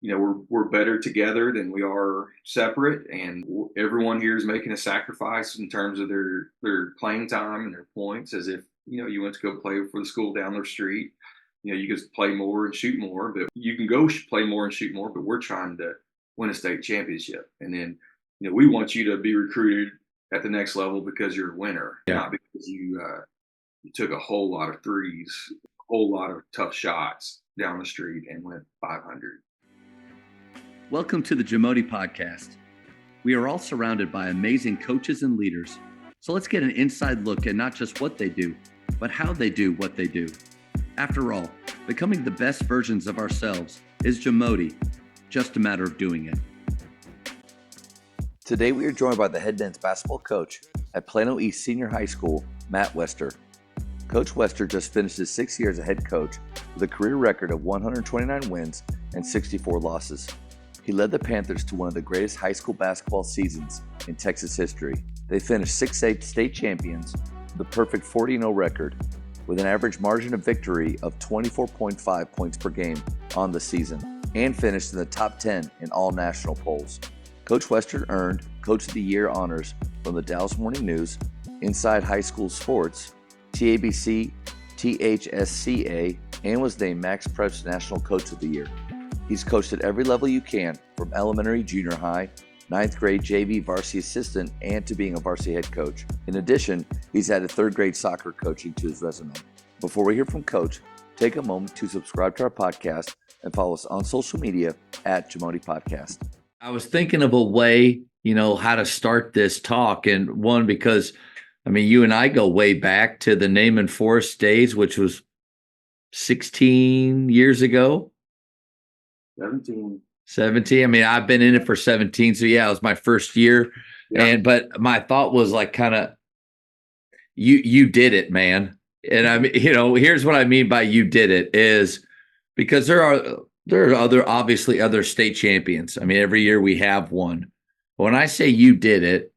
we're better together than we are separate, and everyone here is making a sacrifice in terms of their playing time and their points, as if you went to go play for the school down their street. You could play more and shoot more, but you can go play more and shoot more. But we're trying to win a state championship, and then we want you to be recruited at the next level because you're a winner, not because you took a whole lot of threes, a whole lot of tough shots down the street and went 500. Welcome to the Jamodi Podcast. We are all surrounded by amazing coaches and leaders. So let's get an inside look at not just what they do, but how they do what they do. After all, becoming the best versions of ourselves is Jamodi, just a matter of doing it. Today we are joined by the head men's basketball coach at Plano East Senior High School, Matt Wester. Coach Wester just finished his 6 years as head coach with a career record of 129 wins and 64 losses. He led the Panthers to one of the greatest high school basketball seasons in Texas history. They finished 6A state champions with a perfect 40-0 record with an average margin of victory of 24.5 points per game on the season and finished in the top 10 in all national polls. Coach Wester earned Coach of the Year honors from the Dallas Morning News, Inside High School Sports, TABC, THSCA, and was named Max Prep's National Coach of the Year. He's coached at every level you can, from elementary, junior high, 9th grade JV varsity assistant, and to being a varsity head coach. In addition, he's added 3rd grade soccer coaching to his resume. Before we hear from Coach, take a moment to subscribe to our podcast and follow us on social media at Jamodi Podcast. I was thinking of a way, how to start this talk. And one, because, you and I go way back to the Naaman Forest days, which was 16 years ago. 17. I've been in it for 17. So yeah, it was my first year. Yeah. But my thought was like kind of, you did it, man. And here's what I mean by you did it is because there are obviously other state champions. Every year we have one. When I say you did it,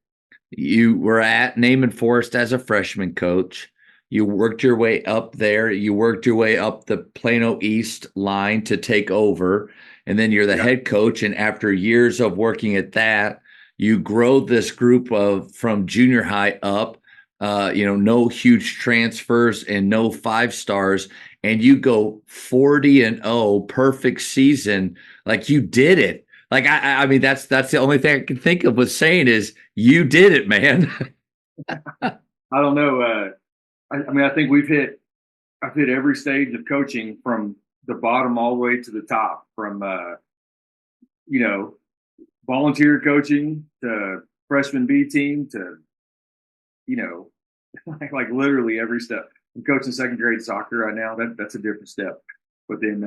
you were at Naaman Forest as a freshman coach. You worked your way up there. You worked your way up the Plano East line to take over. And then you're the head coach. And after years of working at that, you grow this group from junior high up, no huge transfers and no 5-stars. And you go 40-0, perfect season. Like you did it. Like, that's the only thing I can think of with saying is you did it, man. I don't know. I think I've hit every stage of coaching from the bottom all the way to the top, from, volunteer coaching to freshman B team to, like literally every step. I'm coaching 2nd grade soccer right now. That's a different step, but then,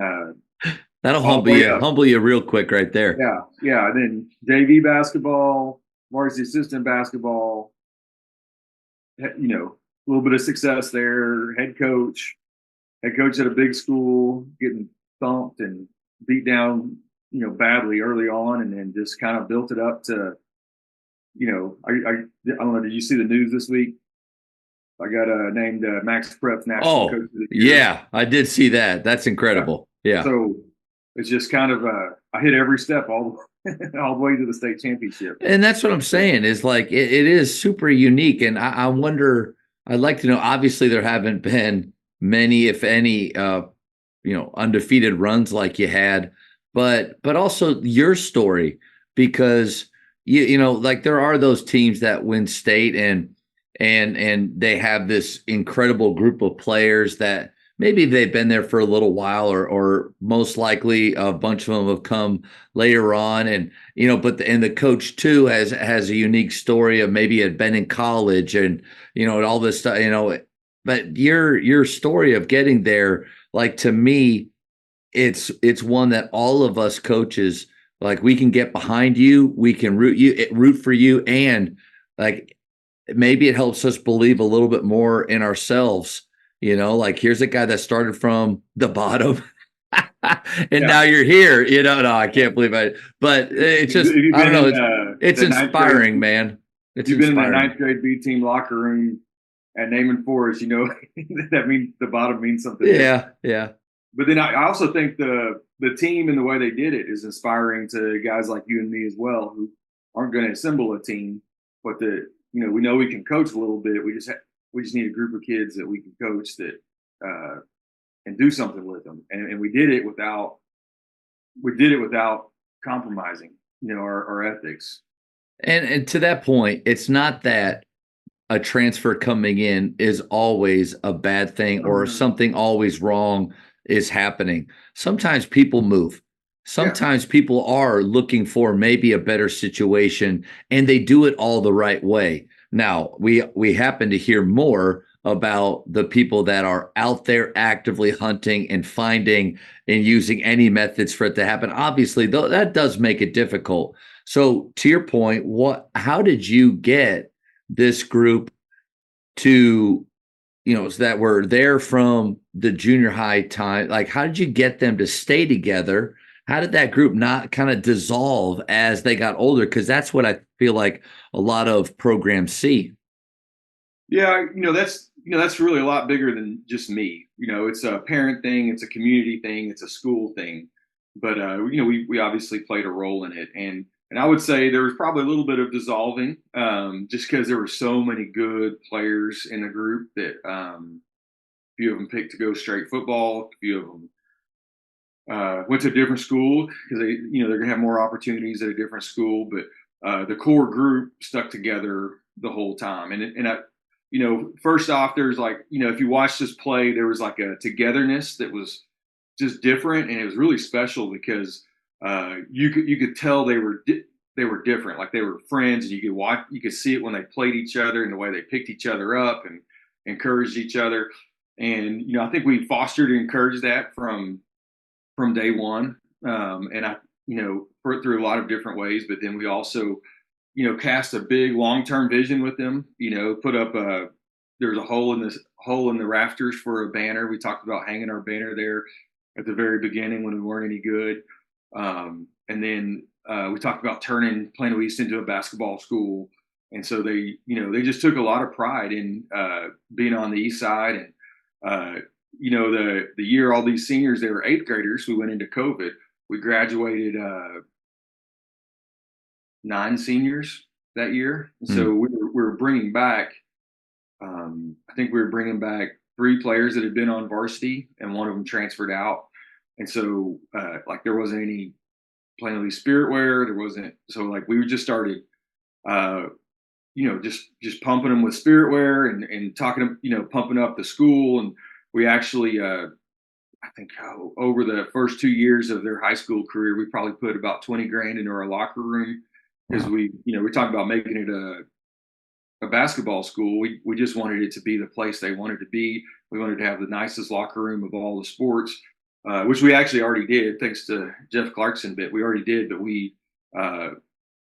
that'll humble you real quick right there. Yeah. And then JV basketball, varsity assistant basketball, a little bit of success there. Head coach at a big school, getting thumped and beat down, badly early on, and then just kind of built it up to, I don't know. Did you see the news this week? I got named Max Prep's National Coach of the Year. Yeah, I did see that. That's incredible. Yeah. So it's just kind of I hit every step all the way to the state championship. And that's what I'm saying is like it is super unique. And I wonder, I'd like to know, obviously there haven't been many, if any, undefeated runs like you had, but also your story, because like there are those teams that win state and they have this incredible group of players that maybe they've been there for a little while, or most likely a bunch of them have come later on. And, but the coach too has a unique story of maybe had been in college and, all this stuff, but your story of getting there, like to me, it's one that all of us coaches, like we can get behind you, we can root for you. And like, maybe it helps us believe a little bit more in ourselves, like here's a guy that started from the bottom and now you're here, no, I can't believe it, but it's just, I don't know. It's inspiring, man. You've been in the 9th grade B team locker room at Naaman Forest, that means the bottom means something. Yeah. but then I also think the team and the way they did it is inspiring to guys like you and me as well, who aren't going to assemble a team, but we know we can coach a little bit. We just need a group of kids that we can coach that and do something with them, and we did it without compromising, our ethics. And to that point, it's not that a transfer coming in is always a bad thing or Mhm. something always wrong is happening. Sometimes people move. Yeah, Sometimes people are looking for maybe a better situation and they do it all the right way. Now, we happen to hear more about the people that are out there actively hunting and finding and using any methods for it to happen. Obviously, though, that does make it difficult. So, to your point, how did you get this group to, so that were there from the junior high time? Like, how did you get them to stay together? How did that group not kind of dissolve as they got older? Because that's what I feel like a lot of programs see. yeah, that's really a lot bigger than just me. It's a parent thing, it's a community thing, it's a school thing. But we obviously played a role in it, and I would say there was probably a little bit of dissolving, just because there were so many good players in the group that a few of them picked to go straight football, a few of them went to a different school because they're gonna have more opportunities at a different school. But the core group stuck together the whole time, and I, first off, there's like, if you watch this play, there was like a togetherness that was just different, and it was really special because you could tell they were different, like they were friends, and you could see it when they played each other and the way they picked each other up and encouraged each other. And I think we fostered and encouraged that from day one. And I, through a lot of different ways, but then we also, cast a big long-term vision with them, put up there's a hole in the rafters for a banner. We talked about hanging our banner there at the very beginning when we weren't any good. And then we talked about turning Plano East into a basketball school. And so they just took a lot of pride in being on the East Side. And the year all these seniors, they were eighth graders. We went into COVID. We graduated 9 seniors that year. And so Mm. we were bringing back. I think we were bringing back 3 players that had been on varsity, and one of them transferred out. And so, like, there wasn't any Plano spirit wear. There wasn't. So, like, we just started, uh, just pumping them with spirit wear and talking, pumping up the school. And we actually, I think, over the first 2 years of their high school career, we probably put about 20 grand into our locker room because Wow. we talked about making it a basketball school. We just wanted it to be the place they wanted to be. We wanted to have the nicest locker room of all the sports, which we actually already did, thanks to Jeff Clarkson. But we already did, but we uh,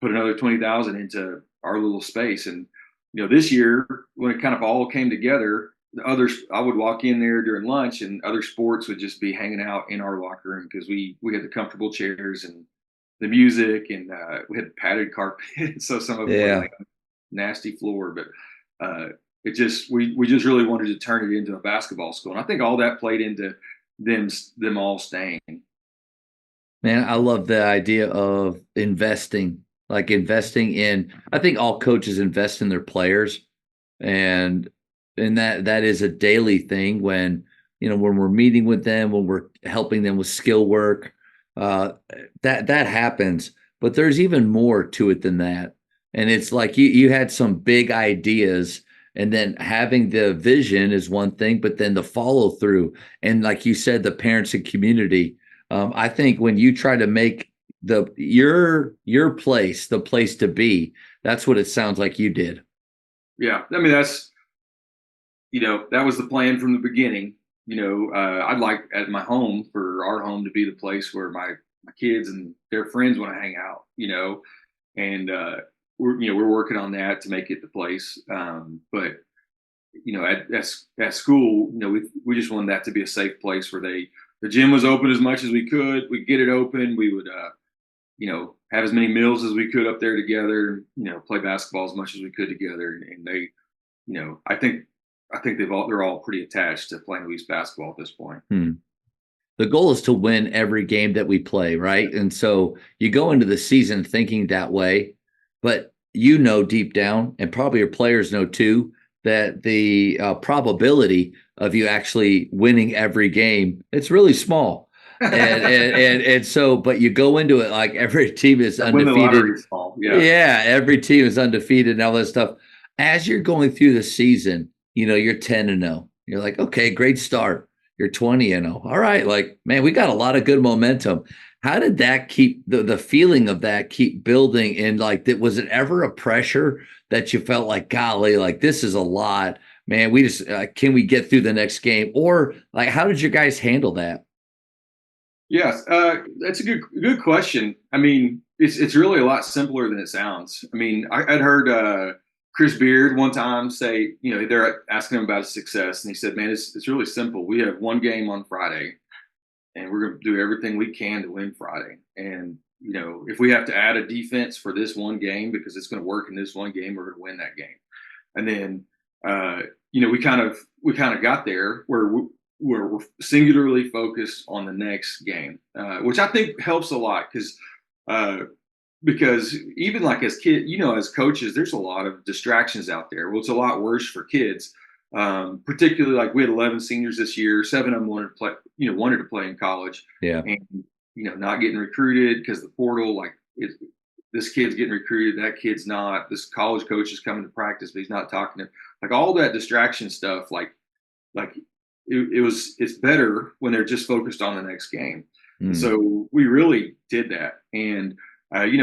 put another 20,000 into our little space. And this year, when it kind of all came together, the others, I would walk in there during lunch, and other sports would just be hanging out in our locker room because we had the comfortable chairs and the music, and we had padded carpet. So some of them were Yeah. like nasty floor, but it just we just really wanted to turn it into a basketball school, and I think all that played into them all staying. Man, I love the idea of investing, like investing in, I think all coaches invest in their players, and that is a daily thing when, when we're meeting with them, when we're helping them with skill work, uh, that happens. But there's even more to it than that. And it's like you had some big ideas, and then having the vision is one thing, but then the follow through. And like you said, the parents and community. I think when you try to make your place the place to be, that's what it sounds like you did. Yeah, I mean, that was the plan from the beginning. I'd like at my home for our home to be the place where my kids and their friends want to hang out. And we're working on that to make it the place. But at school, we just wanted that to be a safe place where the gym was open as much as we could. We get it open. We would have as many meals as we could up there together. Play basketball as much as we could together. And they, I think they're all pretty attached to Plano East basketball at this point. Hmm. the goal is to win every game that we play, right? And so you go into the season thinking that way, but you know deep down, and probably your players know too, that the probability of you actually winning every game, it's really small. And so, but you go into it like every team is When the lottery undefeated. is small, yeah. Yeah, every team is undefeated and all that stuff. As you're going through the season, you're 10-0. You're like, okay, great start. You're 20-0. All right, like, man, we got a lot of good momentum. How did that keep the feeling of that keep building? And like, was it ever a pressure that you felt like, golly, like this is a lot, man? We just can we get through the next game? Or like, how did you guys handle that? Yes, that's a good question. I mean, it's really a lot simpler than it sounds. I mean, I'd heard Chris Beard one time say, they're asking him about his success, and he said, "Man, it's really simple. We have one game on Friday, and we're going to do everything we can to win Friday. And if we have to add a defense for this one game because it's going to work in this one game, we're going to win that game." And then, we kind of got there where we're singularly focused on the next game, which I think helps a lot because even like as kids, as coaches, there's a lot of distractions out there. Well, it's a lot worse for kids, particularly like we had 11 seniors this year. 7 of them wanted to play in college, Yeah. and not getting recruited because the portal, like this kid's getting recruited, that kid's not. This college coach is coming to practice, but he's not talking to like all that distraction stuff. Like it's better when they're just focused on the next game. Mm. So we really did that. And,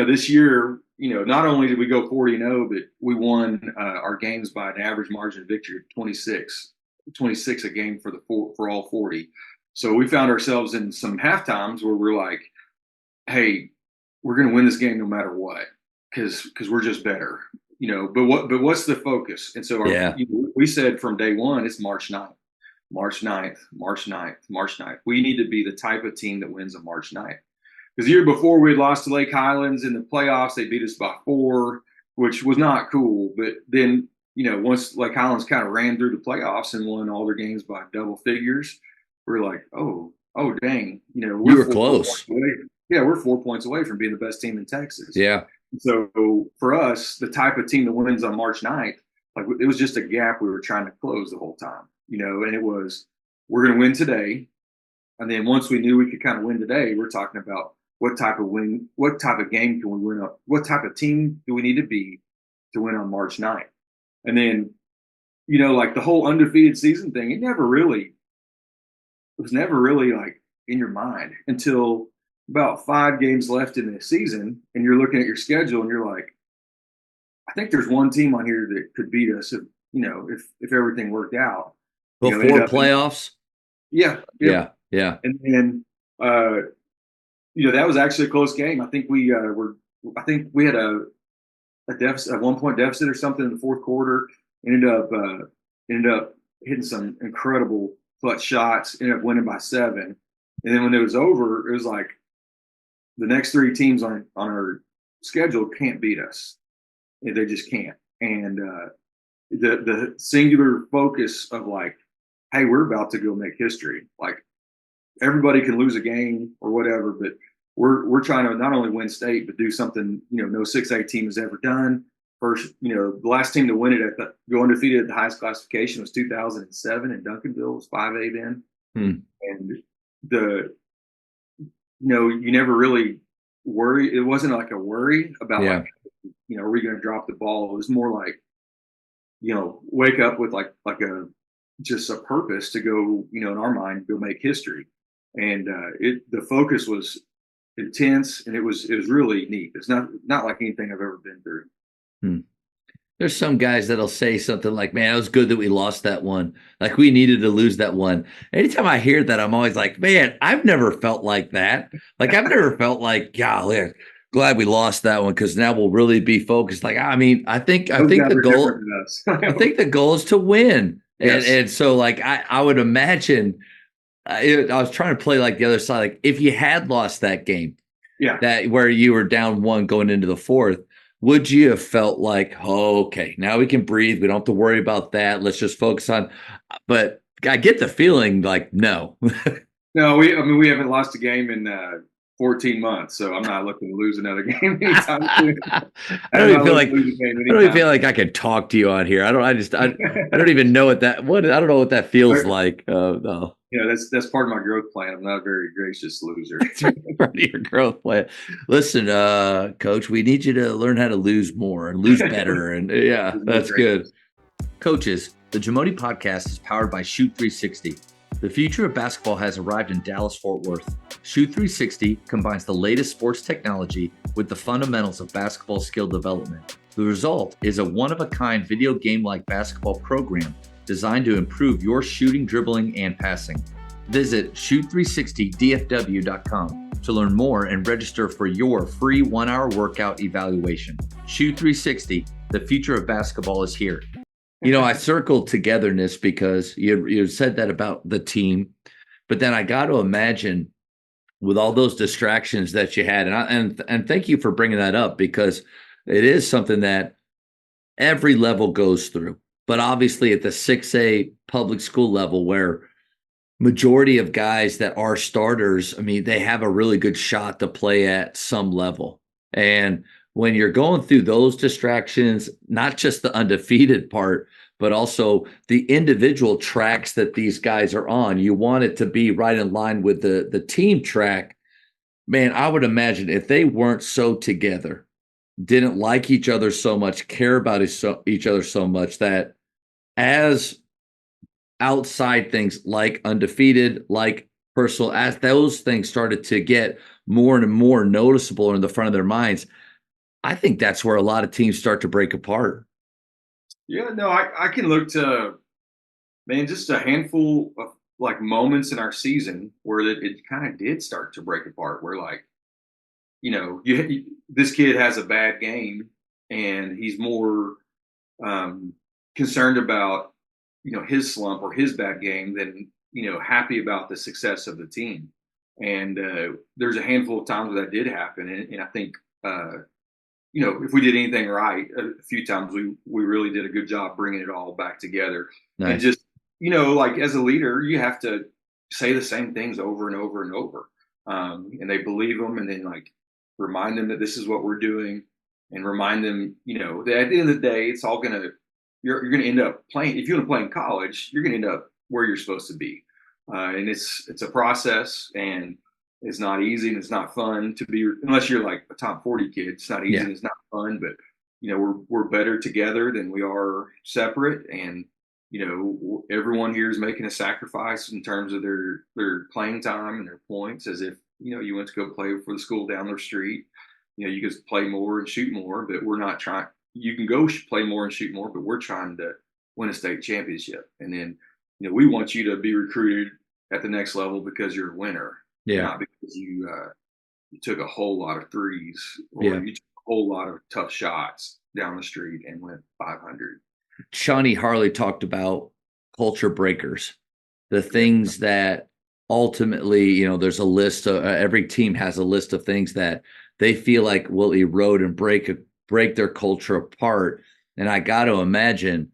this year, not only did we go 40-0, but we won our games by an average margin of victory of 26 a game for all 40. So we found ourselves in some half times where we're like, hey, we're going to win this game no matter what, because we're just better, but what's the focus? And so we said from day one, it's March 9th. March 9th, March 9th, March 9th. We need to be the type of team that wins on March 9th. Because the year before we had lost to Lake Highlands in the playoffs, they beat us by 4, which was not cool. But then, once Lake Highlands kind of ran through the playoffs and won all their games by double figures, we're like, oh dang, we were close. Yeah, we're 4 points away from being the best team in Texas. Yeah. So for us, the type of team that wins on March 9th, like it was just a gap we were trying to close the whole time. And it was, we're going to win today. And then once we knew we could kind of win today, we're talking about what type of game can we win up? What type of team do we need to be to win on March 9th? And then, like the whole undefeated season thing, it was never really like in your mind until about 5 games left in the season. And you're looking at your schedule and you're like, I think there's one team on here that could beat us if everything worked out. Before playoffs? Yeah. And then, that was actually a close game. I think we had a deficit, a 1-point deficit or something in the fourth quarter. Ended up hitting some incredible clutch shots. Ended up winning by 7. And then when it was over, it was like the next 3 teams on our schedule can't beat us. They just can't. And the singular focus of like, hey, we're about to go make history. Like everybody can lose a game or whatever, but we're trying to not only win state, but do something, no 6A team has ever done. First, the last team to win it go undefeated at the highest classification was 2007 in Duncanville. It was 5A then. And you never really worry. It wasn't like a worry about like, are we going to drop the ball? It was more like, wake up with like just a purpose to go, in our mind, go make history. And the focus was intense, and it was really neat. It's not like anything I've ever been through. There's some guys that'll say something like, man, it was good that we lost that one. Like we needed to lose that one. Anytime I hear that, I'm always like, man, I've never felt like that. Like I've never felt like, golly, glad we lost that one because now we'll really be focused. Like, I mean, I think the goal, I think the goal is to win. Yes. And so like, I would imagine I was trying to play like the other side. Like if you had lost that game, that where you were down 1 going into the 4th, would you have felt like, oh, okay, now we can breathe. We don't have to worry about that. Let's just focus on. But I get the feeling like, no. No, we haven't lost a game in 14 months, so I'm not looking to lose another game anytime soon. I I'm don't even not feel looking like to lose a game I don't even anytime feel like I can talk to you on here. I don't even know what I don't know what that feels soon. like. No. That's part of my growth plan. I'm not a very gracious loser. It's part of your growth plan. Listen, coach, we need you to learn how to lose more and lose better. And yeah, Lose more that's good. gracious. Coaches, the Jamodi podcast is powered by Shoot 360. The future of basketball has arrived in Dallas-Fort Worth. Shoot 360 combines the latest sports technology with the fundamentals of basketball skill development. The result is a one-of-a-kind video game-like basketball program designed to improve your shooting, dribbling, and passing. Visit shoot360dfw.com to learn more and register for your free 1-hour workout evaluation. Shoot 360, the future of basketball is here. You know, I circled togetherness because you said that about the team, but then I got to imagine with all those distractions that you had, and thank you for bringing that up because it is something that every level goes through. But obviously, at the 6A public school level, where majority of guys that are starters, I mean, they have a really good shot to play at some level. And when you're going through those distractions, not just the undefeated part, but also the individual tracks that these guys are on, you want it to be right in line with the team track. Man, I would imagine if they weren't so together, didn't like each other so much, care about each other so much that as outside things like undefeated, like personal, as those things started to get more and more noticeable in the front of their minds, I think that's where a lot of teams start to break apart. Yeah, no, I can look to, man, just a handful of like moments in our season where it kind of did start to break apart. Where like, this kid has a bad game and he's more um, concerned about his slump or his bad game than happy about the success of the team. And there's a handful of times where that did happen, and I think if we did anything right, a few times we really did a good job bringing it all back together. And Nice. just like as a leader, you have to say the same things over and over and over, and they believe them, and then like remind them that this is what we're doing, and remind them that at the end of the day, it's all gonna you're gonna end up playing. If you want to play in college, you're gonna end up where you're supposed to be, and it's a process, and it's not easy and it's not fun to be unless you're like a top 40 kid. It's not easy Yeah. and it's not fun, but we're better together than we are separate. And everyone here is making a sacrifice in terms of their playing time and their points, as if you went to go play for the school down their street. You could play more and shoot more, but we're not trying. You can go play more and shoot more, but we're trying to win a state championship. And then we want you to be recruited at the next level because you're a winner, Yeah. not because you took a whole lot of threes or Yeah. you took a whole lot of tough shots down the street and went 500. Shawnee Harley talked about culture breakers, the Yeah. things that ultimately, there's a list of every team has a list of things that they feel like will erode and break their culture apart. And I got to imagine,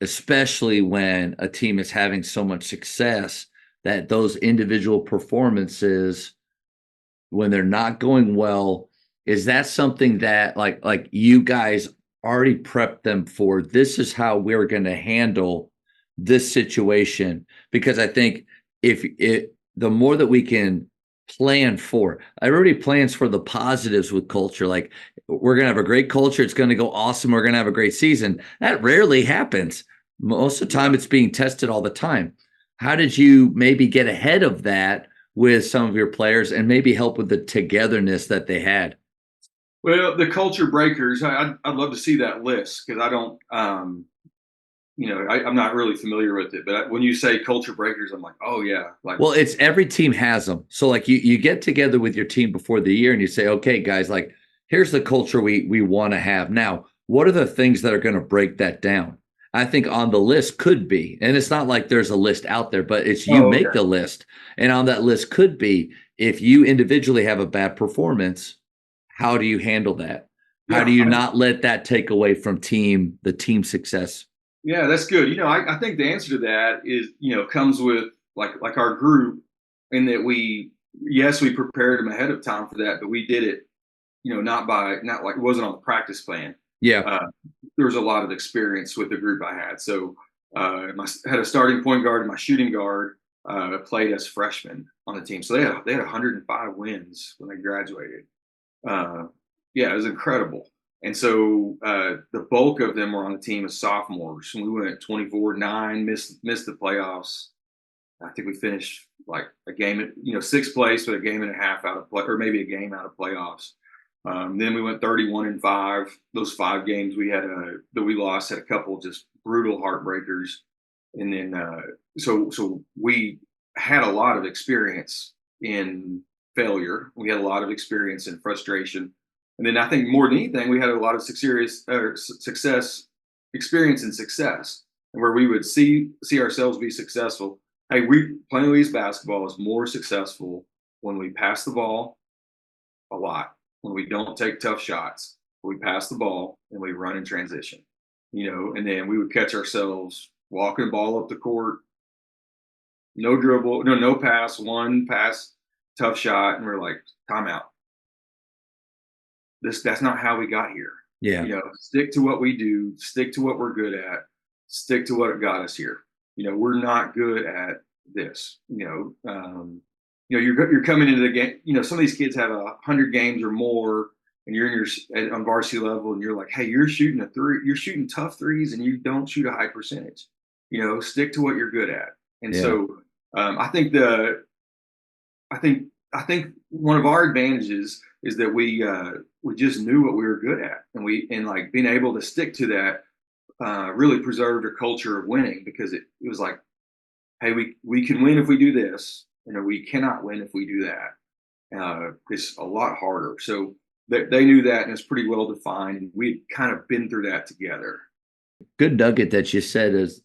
especially when a team is having so much success, that those individual performances, when they're not going well, is that something that like you guys already prepped them for? This is how we're going to handle this situation, because I think if it the more that we can plan for, everybody plans for the positives with culture, like we're going to have a great culture, it's going to go awesome, we're going to have a great season. That rarely happens. Most of the time it's being tested all the time. How did you maybe get ahead of that with some of your players and maybe help with the togetherness that they had? Well, the culture breakers, I'd love to see that list because I don't, I'm not really familiar with it. But when you say culture breakers, I'm like, oh yeah, like Well, it's every team has them. So like you get together with your team before the year and you say, okay, guys, like here's the culture we want to have. Now, what are the things that are going to break that down? I think on the list could be, and it's not like there's a list out there, but it's you oh make okay, the list. And on that list could be, if you individually have a bad performance, how do you handle that? How do yeah, you not let that take away from the team success? yeah, that's good. I think the answer to that is comes with like our group. in that we prepared them ahead of time for that, but we did it, not like it wasn't on the practice plan. Yeah. There was a lot of experience with the group I had. So I had a starting point guard and my shooting guard played as freshmen on the team. So they had 105 wins when they graduated. Yeah, it was incredible. And so the bulk of them were on the team as sophomores. And we went 24-9, missed the playoffs. I think we finished like a game, sixth place with a game and a half out of play, or maybe a game out of playoffs. Then we went 31-5. Those 5 games that we lost had a couple just brutal heartbreakers. And then so we had a lot of experience in failure. We had a lot of experience in frustration. And then I think more than anything, we had a lot of success experience in success, and where we would see ourselves be successful. Hey, Plano East basketball is more successful when we pass the ball a lot, when we don't take tough shots, we pass the ball and we run in transition, and then we would catch ourselves walking the ball up the court, no dribble, no pass, one pass, tough shot, and we're like, timeout. That's not how we got here. Yeah. Stick to what we do, stick to what we're good at, stick to what got us here. We're not good at this. You're coming into the game. Some of these kids have 100 games or more, and you're on varsity level, and you're like, hey, you're shooting tough threes, and you don't shoot a high percentage. Stick to what you're good at. And so I think one of our advantages is that we just knew what we were good at, and like being able to stick to that really preserved a culture of winning, because it was like, hey, we can win if we do this, we cannot win if we do that. It's a lot harder. So they knew that, and it's pretty well defined, and we'd kind of been through that together. Good nugget that you said is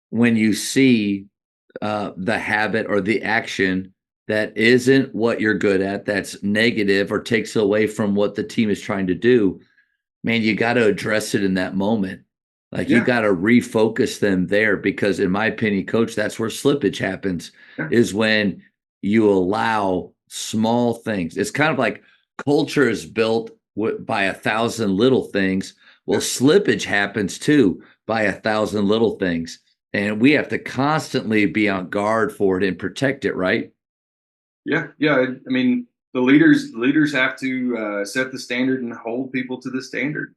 when you see the habit or the action that isn't what you're good at, that's negative or takes away from what the team is trying to do, man, you got to address it in that moment. Like you got to refocus them there, because in my opinion, coach, that's where slippage happens, is when you allow small things. It's kind of like culture is built by 1,000 little things. Well, slippage happens too by 1,000 little things. And we have to constantly be on guard for it and protect it, right? Yeah. I mean, the leaders have to set the standard and hold people to the standard.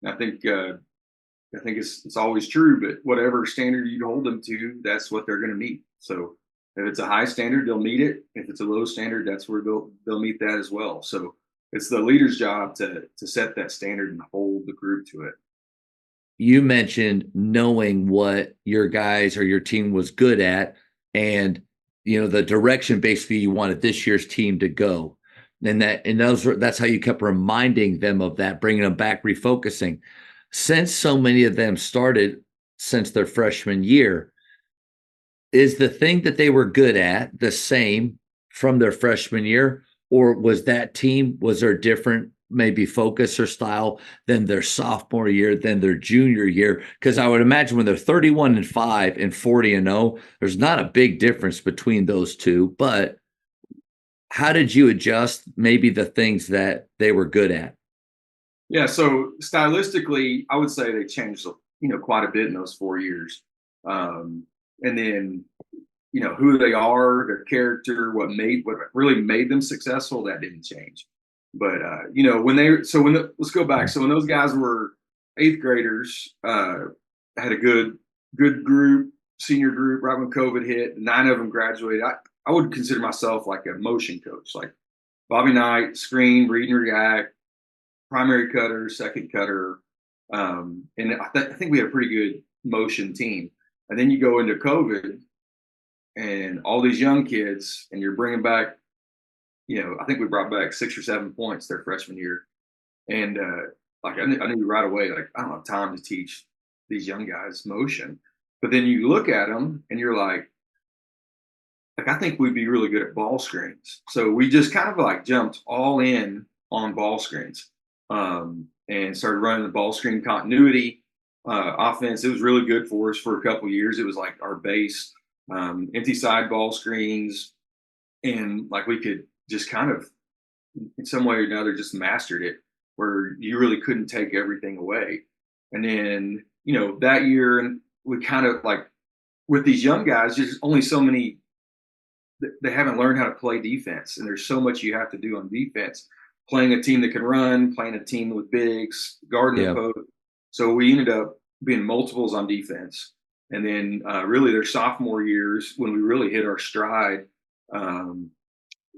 I think it's always true, but whatever standard you hold them to, that's what they're going to meet. So if it's a high standard, they'll meet it. If it's a low standard, that's where they'll meet that as well. So it's the leader's job to set that standard and hold the group to it. You mentioned knowing what your guys or your team was good at, and the direction basically you wanted this year's team to go, and that's how you kept reminding them of that, bringing them back, refocusing. Since so many of them started since their freshman year, is the thing that they were good at the same from their freshman year, or was there different maybe focus or style than their sophomore year, than their junior year? Because I would imagine when they're 31-5 and 40-0, there's not a big difference between those two. But how did you adjust maybe the things that they were good at? Yeah, so stylistically, I would say they changed, quite a bit in those 4 years. And then, who they are, their character, what really made them successful, that didn't change. But let's go back. So when those guys were 8th graders, had a good group, senior group, right when COVID hit, 9 of them graduated. I would consider myself like a motion coach, like Bobby Knight, screen, read and react, primary cutter, second cutter. And I think we had a pretty good motion team. And then you go into COVID and all these young kids, and you're bringing back, I think we brought back 6 or 7 points their freshman year. And I knew right away, like, I don't have time to teach these young guys motion. But then you look at them and you're like, I think we'd be really good at ball screens. So we just kind of like jumped all in on ball screens. And started running the ball screen continuity offense. It was really good for us for a couple of years. It was like our base, empty side ball screens, and like we could just kind of in some way or another just mastered it where you really couldn't take everything away. And then, that year and we kind of like with these young guys, there's only so many they haven't learned how to play defense, and there's so much you have to do on defense. Playing a team that can run, playing a team with bigs, guarding the Yeah. post. So we ended up being multiples on defense, and then really their sophomore years when we really hit our stride um,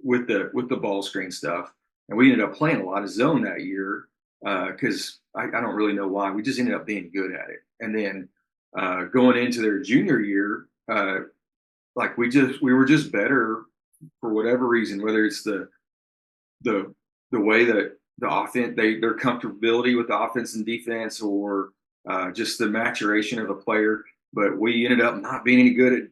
with the ball screen stuff, and we ended up playing a lot of zone that year because I don't really know why. We just ended up being good at it, and then going into their junior year. Like we were just better for whatever reason, whether it's the the way that the offense their comfortability with the offense and defense, or just the maturation of a player. But we ended up not being any good at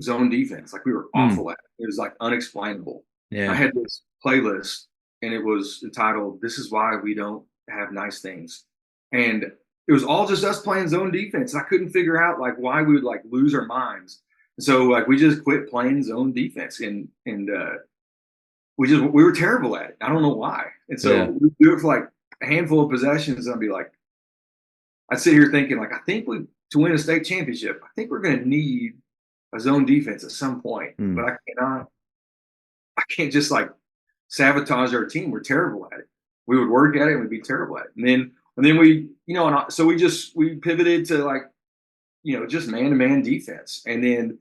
zone defense. Like we were Mm. awful at it. It was like unexplainable. I Yeah. had this playlist, and it was entitled "This is why we don't have nice things," and it was all just us playing zone defense. And I couldn't figure out like why we would like lose our minds. So like we just quit playing zone defense, and we were terrible at it. I don't know why. And so Yeah. we do it for like a handful of possessions, and I'd be like, I'd sit here thinking like I think we to win a state championship, I think we're going to need a zone defense at some point, but Mm. I can't just like sabotage our team. We're terrible at it. We would work at it and we'd be terrible at it. And then we, so we pivoted to like, just man to man defense. And then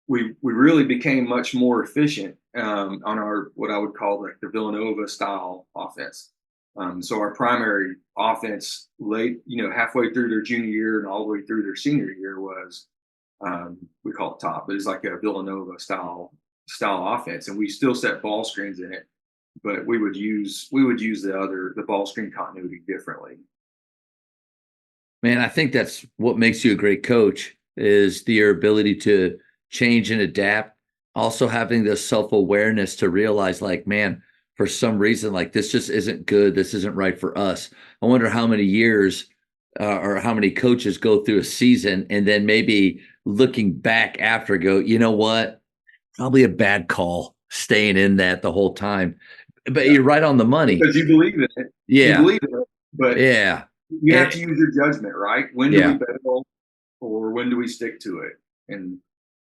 we really became much more efficient on our, what I would call like the Villanova style offense. So our primary offense late, halfway through their junior year and all the way through their senior year was, we call it top, but it's like a Villanova style offense, and we still set ball screens in it, but we would use the ball screen continuity differently. Man, I think that's what makes you a great coach is your ability to change and adapt. Also having the self-awareness to realize like, man, for some reason, like this just isn't good. This isn't right for us. I wonder how many years or how many coaches go through a season and then maybe looking back after go, you know what? Probably a bad call staying in that the whole time. But Yeah, you're right on the money. because you believe in it, you Yeah. believe in it, but Yeah. you have And, to use your judgment, right? When do we yeah. bail, or when do we stick to it? And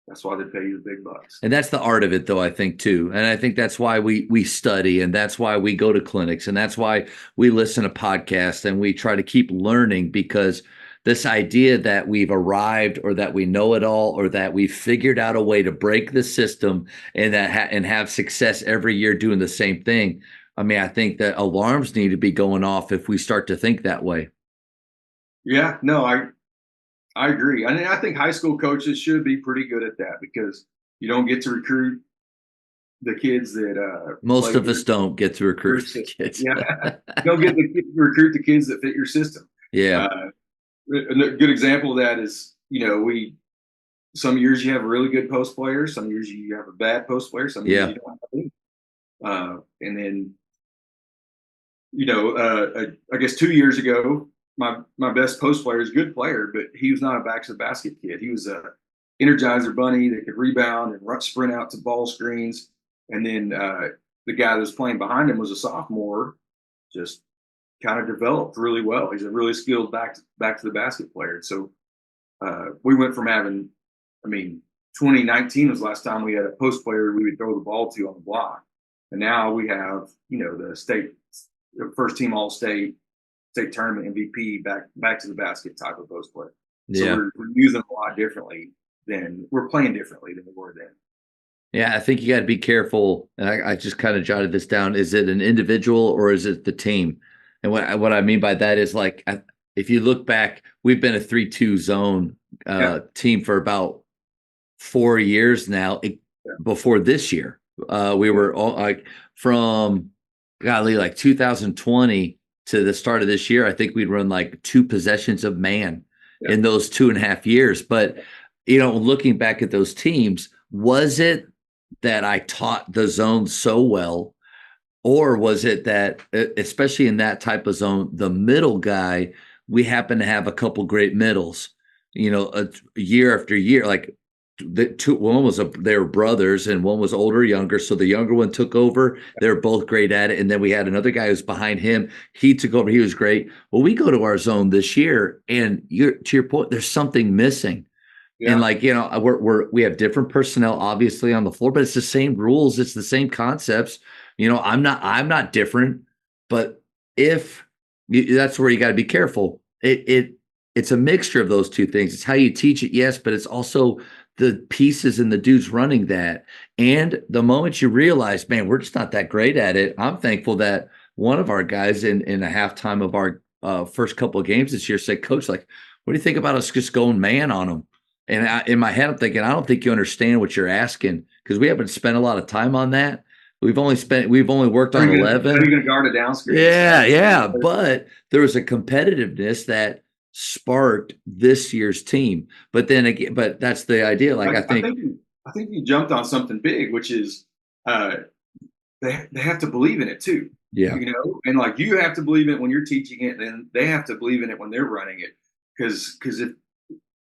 that's why they pay you the big bucks. And that's the art of it, though, I think, too. And I think that's why we study, and that's why we go to clinics, and that's why we listen to podcasts, and we try to keep learning, because this idea that we've arrived or that we know it all or that we've figured out a way to break the system and and have success every year doing the same thing. I mean, I think that alarms need to be going off if we start to think that way. Yeah, no, I agree. I mean, I think high school coaches should be pretty good at that because you don't get to recruit the kids that Most play of us don't get to your recruit the system. kids. Yeah, you don't get to recruit the kids that fit your system. Yeah. Uh, a good example of that is, we some years you have a really good post player, some years you have a bad post player, some years Yeah. you don't have any. And then, I guess 2 years ago, my best post player is a good player, but he was not a back to the basket kid. He was a energizer bunny that could rebound and run, sprint out to ball screens. And then the guy that was playing behind him was a sophomore, just kind of developed really well. He's a really skilled back to the basket player. So we went from having, 2019 was the last time we had a post player we would throw the ball to on the block. And now we have, the first team all state tournament MVP back to the basket type of post player. So Yeah. we're using a lot differently we're playing differently than we were then. Yeah, I think you got to be careful. And I just kind of jotted this down. Is it an individual or is it the team? And what I mean by that is like, if you look back, we've been a 3-2 zone team for about 4 years now. Before this year, we were all like from golly, like 2020 to the start of this year. I think we'd run like 2 possessions of man in those 2.5 years. But looking back at those teams, was it that I taught the zone so well, or was it that, especially in that type of zone, the middle guy, we happen to have a couple great middles, year after year, like they were brothers, and one was older, younger. So the younger one took over. They were both great at it. And then we had another guy who's behind him. He took over. He was great. Well, we go to our zone this year, and to your point, there's something missing. Yeah. And like, we have different personnel obviously on the floor, but it's the same rules. It's the same concepts. I'm not different, but that's where you got to be careful. It's a mixture of those two things. It's how you teach it, yes, but it's also the pieces and the dudes running that. And the moment you realize, man, we're just not that great at it. I'm thankful that one of our guys in a halftime of our first couple of games this year said, Coach, like, what do you think about us just going man on them? And in my head, I'm thinking, I don't think you understand what you're asking, because we haven't spent a lot of time on that. We've only worked on 11. Are you going to guard a down screen? Yeah. But there was a competitiveness that sparked this year's team. But then again, that's the idea. Like, I think you jumped on something big, which is they have to believe in it too. Yeah. And like, you have to believe in it when you're teaching it, and they have to believe in it when they're running it. Because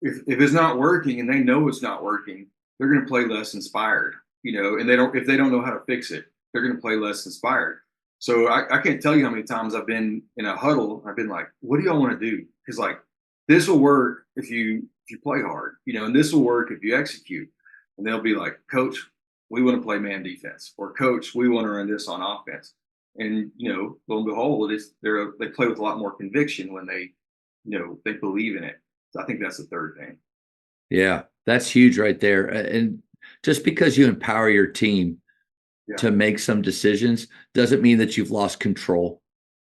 if it's not working and they know it's not working, they're going to play less inspired, and if they don't know how to fix it, they're going to play less inspired. So I can't tell you how many times I've been in a huddle. I've been like, what do y'all want to do? Because like, this will work if you play hard, and this will work if you execute. And they'll be like, Coach, we want to play man defense, or Coach, we want to run this on offense. And, lo and behold, they play with a lot more conviction when they believe in it. So I think that's the third thing. Yeah, that's huge right there. And just because you empower your team to make some decisions doesn't mean that you've lost control.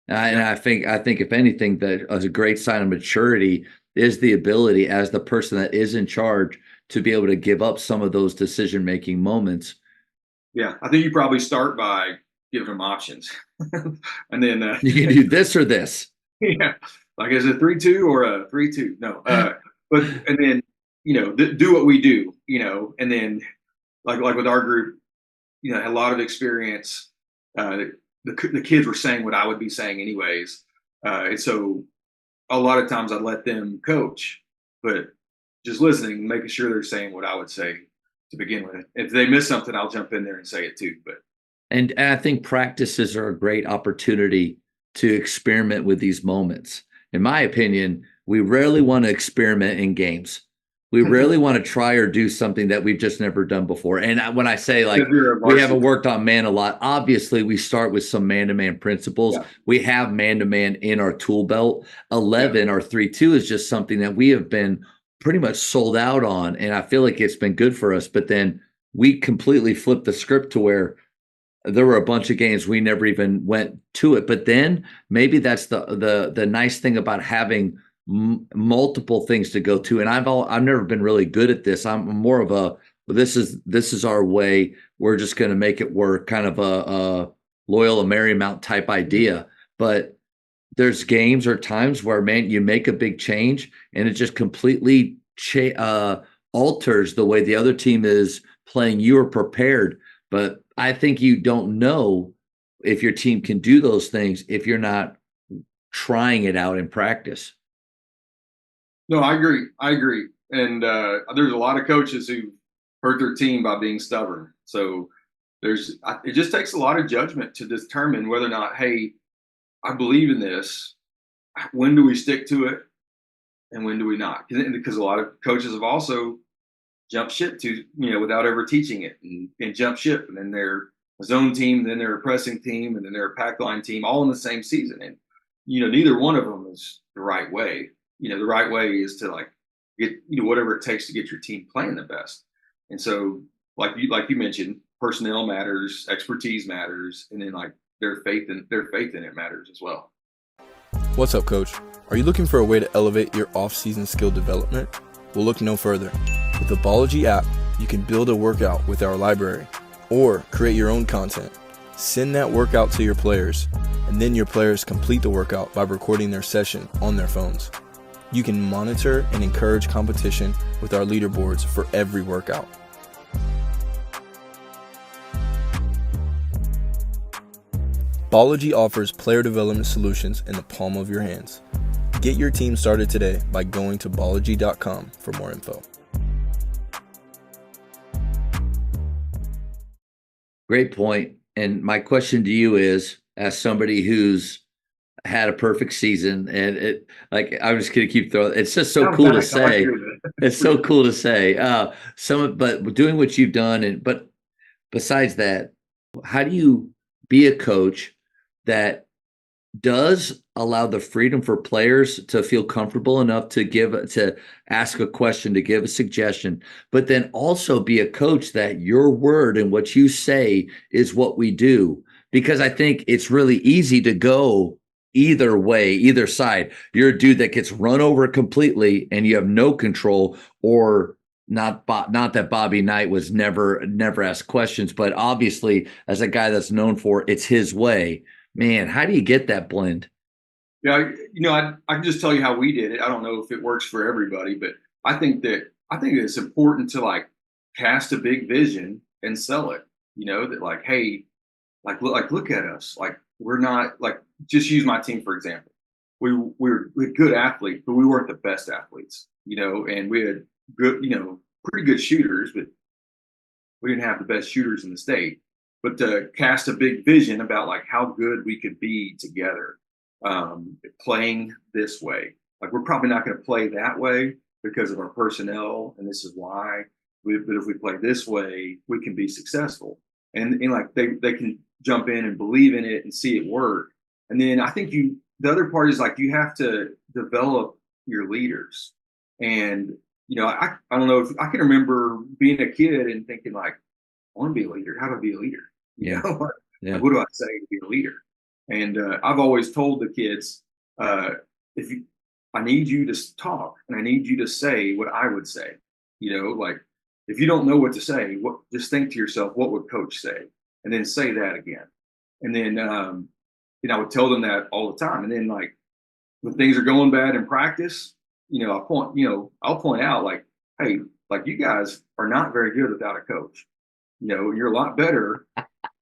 And I think if anything, that as a great sign of maturity is the ability, as the person that is in charge, to be able to give up some of those decision-making moments. Yeah, I think you probably start by giving them options. And then you can do this or this. Yeah. Like, is it 3-2 or a 3-2? No. And then, do what we do, and then like with our group, had a lot of experience. The kids were saying what I would be saying anyways. And so a lot of times I'd let them coach, but just listening, making sure they're saying what I would say to begin with. If they miss something, I'll jump in there and say it too. And I think practices are a great opportunity to experiment with these moments. In my opinion, we rarely want to experiment in games. We rarely want to try or do something that we've just never done before. And when I say like we haven't worked on man a lot, obviously we start with some man-to-man principles. Yeah. We have man-to-man in our tool belt. 11 or 3-2 is just something that we have been pretty much sold out on. And I feel like it's been good for us. But then we completely flipped the script to where there were a bunch of games we never even went to it. But then maybe that's the nice thing about having multiple things to go to. And I've never been really good at this. I'm more of this is our way. We're just going to make it work, kind of a Loyola Marymount type idea. But there's games or times where, man, you make a big change and it just completely alters the way the other team is playing. You are prepared, but I think you don't know if your team can do those things if you're not trying it out in practice. No, I agree. And there's a lot of coaches who hurt their team by being stubborn. So it just takes a lot of judgment to determine whether or not, hey, I believe in this. When do we stick to it and when do we not? Because a lot of coaches have also jumped ship without ever teaching it, and jump ship. And then they're a zone team, and then they're a pressing team, and then they're a pack line team, all in the same season. And, neither one of them is the right way. The right way is to like get, whatever it takes to get your team playing the best. And so like you mentioned, personnel matters, expertise matters, and then like their faith in it matters as well. What's up, Coach? Are you looking for a way to elevate your off-season skill development? Well, look no further. With the Ballogy app, you can build a workout with our library or create your own content. Send that workout to your players, and then your players complete the workout by recording their session on their phones. You can monitor and encourage competition with our leaderboards for every workout. Ballogy offers player development solutions in the palm of your hands. Get your team started today by going to ballogy.com for more info. Great point. And my question to you is, as somebody who's had a perfect season, and like I'm just gonna keep throwing. It's just so I'm cool to back. I like say. hearing that. It's so cool to say. But doing what you've done, and but besides that, how do you be a coach that does allow the freedom for players to feel comfortable enough to ask a question, to give a suggestion, but then also be a coach that your word and what you say is what we do? Because I think it's really easy to go either way, either side. You're a dude that gets run over completely and you have no control, or not that Bobby Knight was never asked questions, but obviously as a guy that's known for it's his way. Man, how do you get that blend? Yeah, I can just tell you how we did it. I don't know if it works for everybody, but I think it's important to like cast a big vision and sell it. That like, hey, look at us. Like we're not like, just use my team for example. We're good athletes, but we weren't the best athletes. And we had good, pretty good shooters, but we didn't have the best shooters in the state. But to cast a big vision about like how good we could be together, playing this way. Like we're probably not going to play that way because of our personnel, and this is why. But if we play this way, we can be successful. And like they can jump in and believe in it and see it work. And then I think the other part is like you have to develop your leaders. And I don't know if I can remember being a kid and thinking like, I want to be a leader. How to be a leader? Yeah. Yeah. Like, what do I say to be a leader? And I've always told the kids, if you, I need you to talk and I need you to say what I would say. Like if you don't know what to say, just think to yourself, what would coach say? And then say that again. And then, I would tell them that all the time. And then like when things are going bad in practice, I'll point out like, hey, like you guys are not very good without a coach. You're a lot better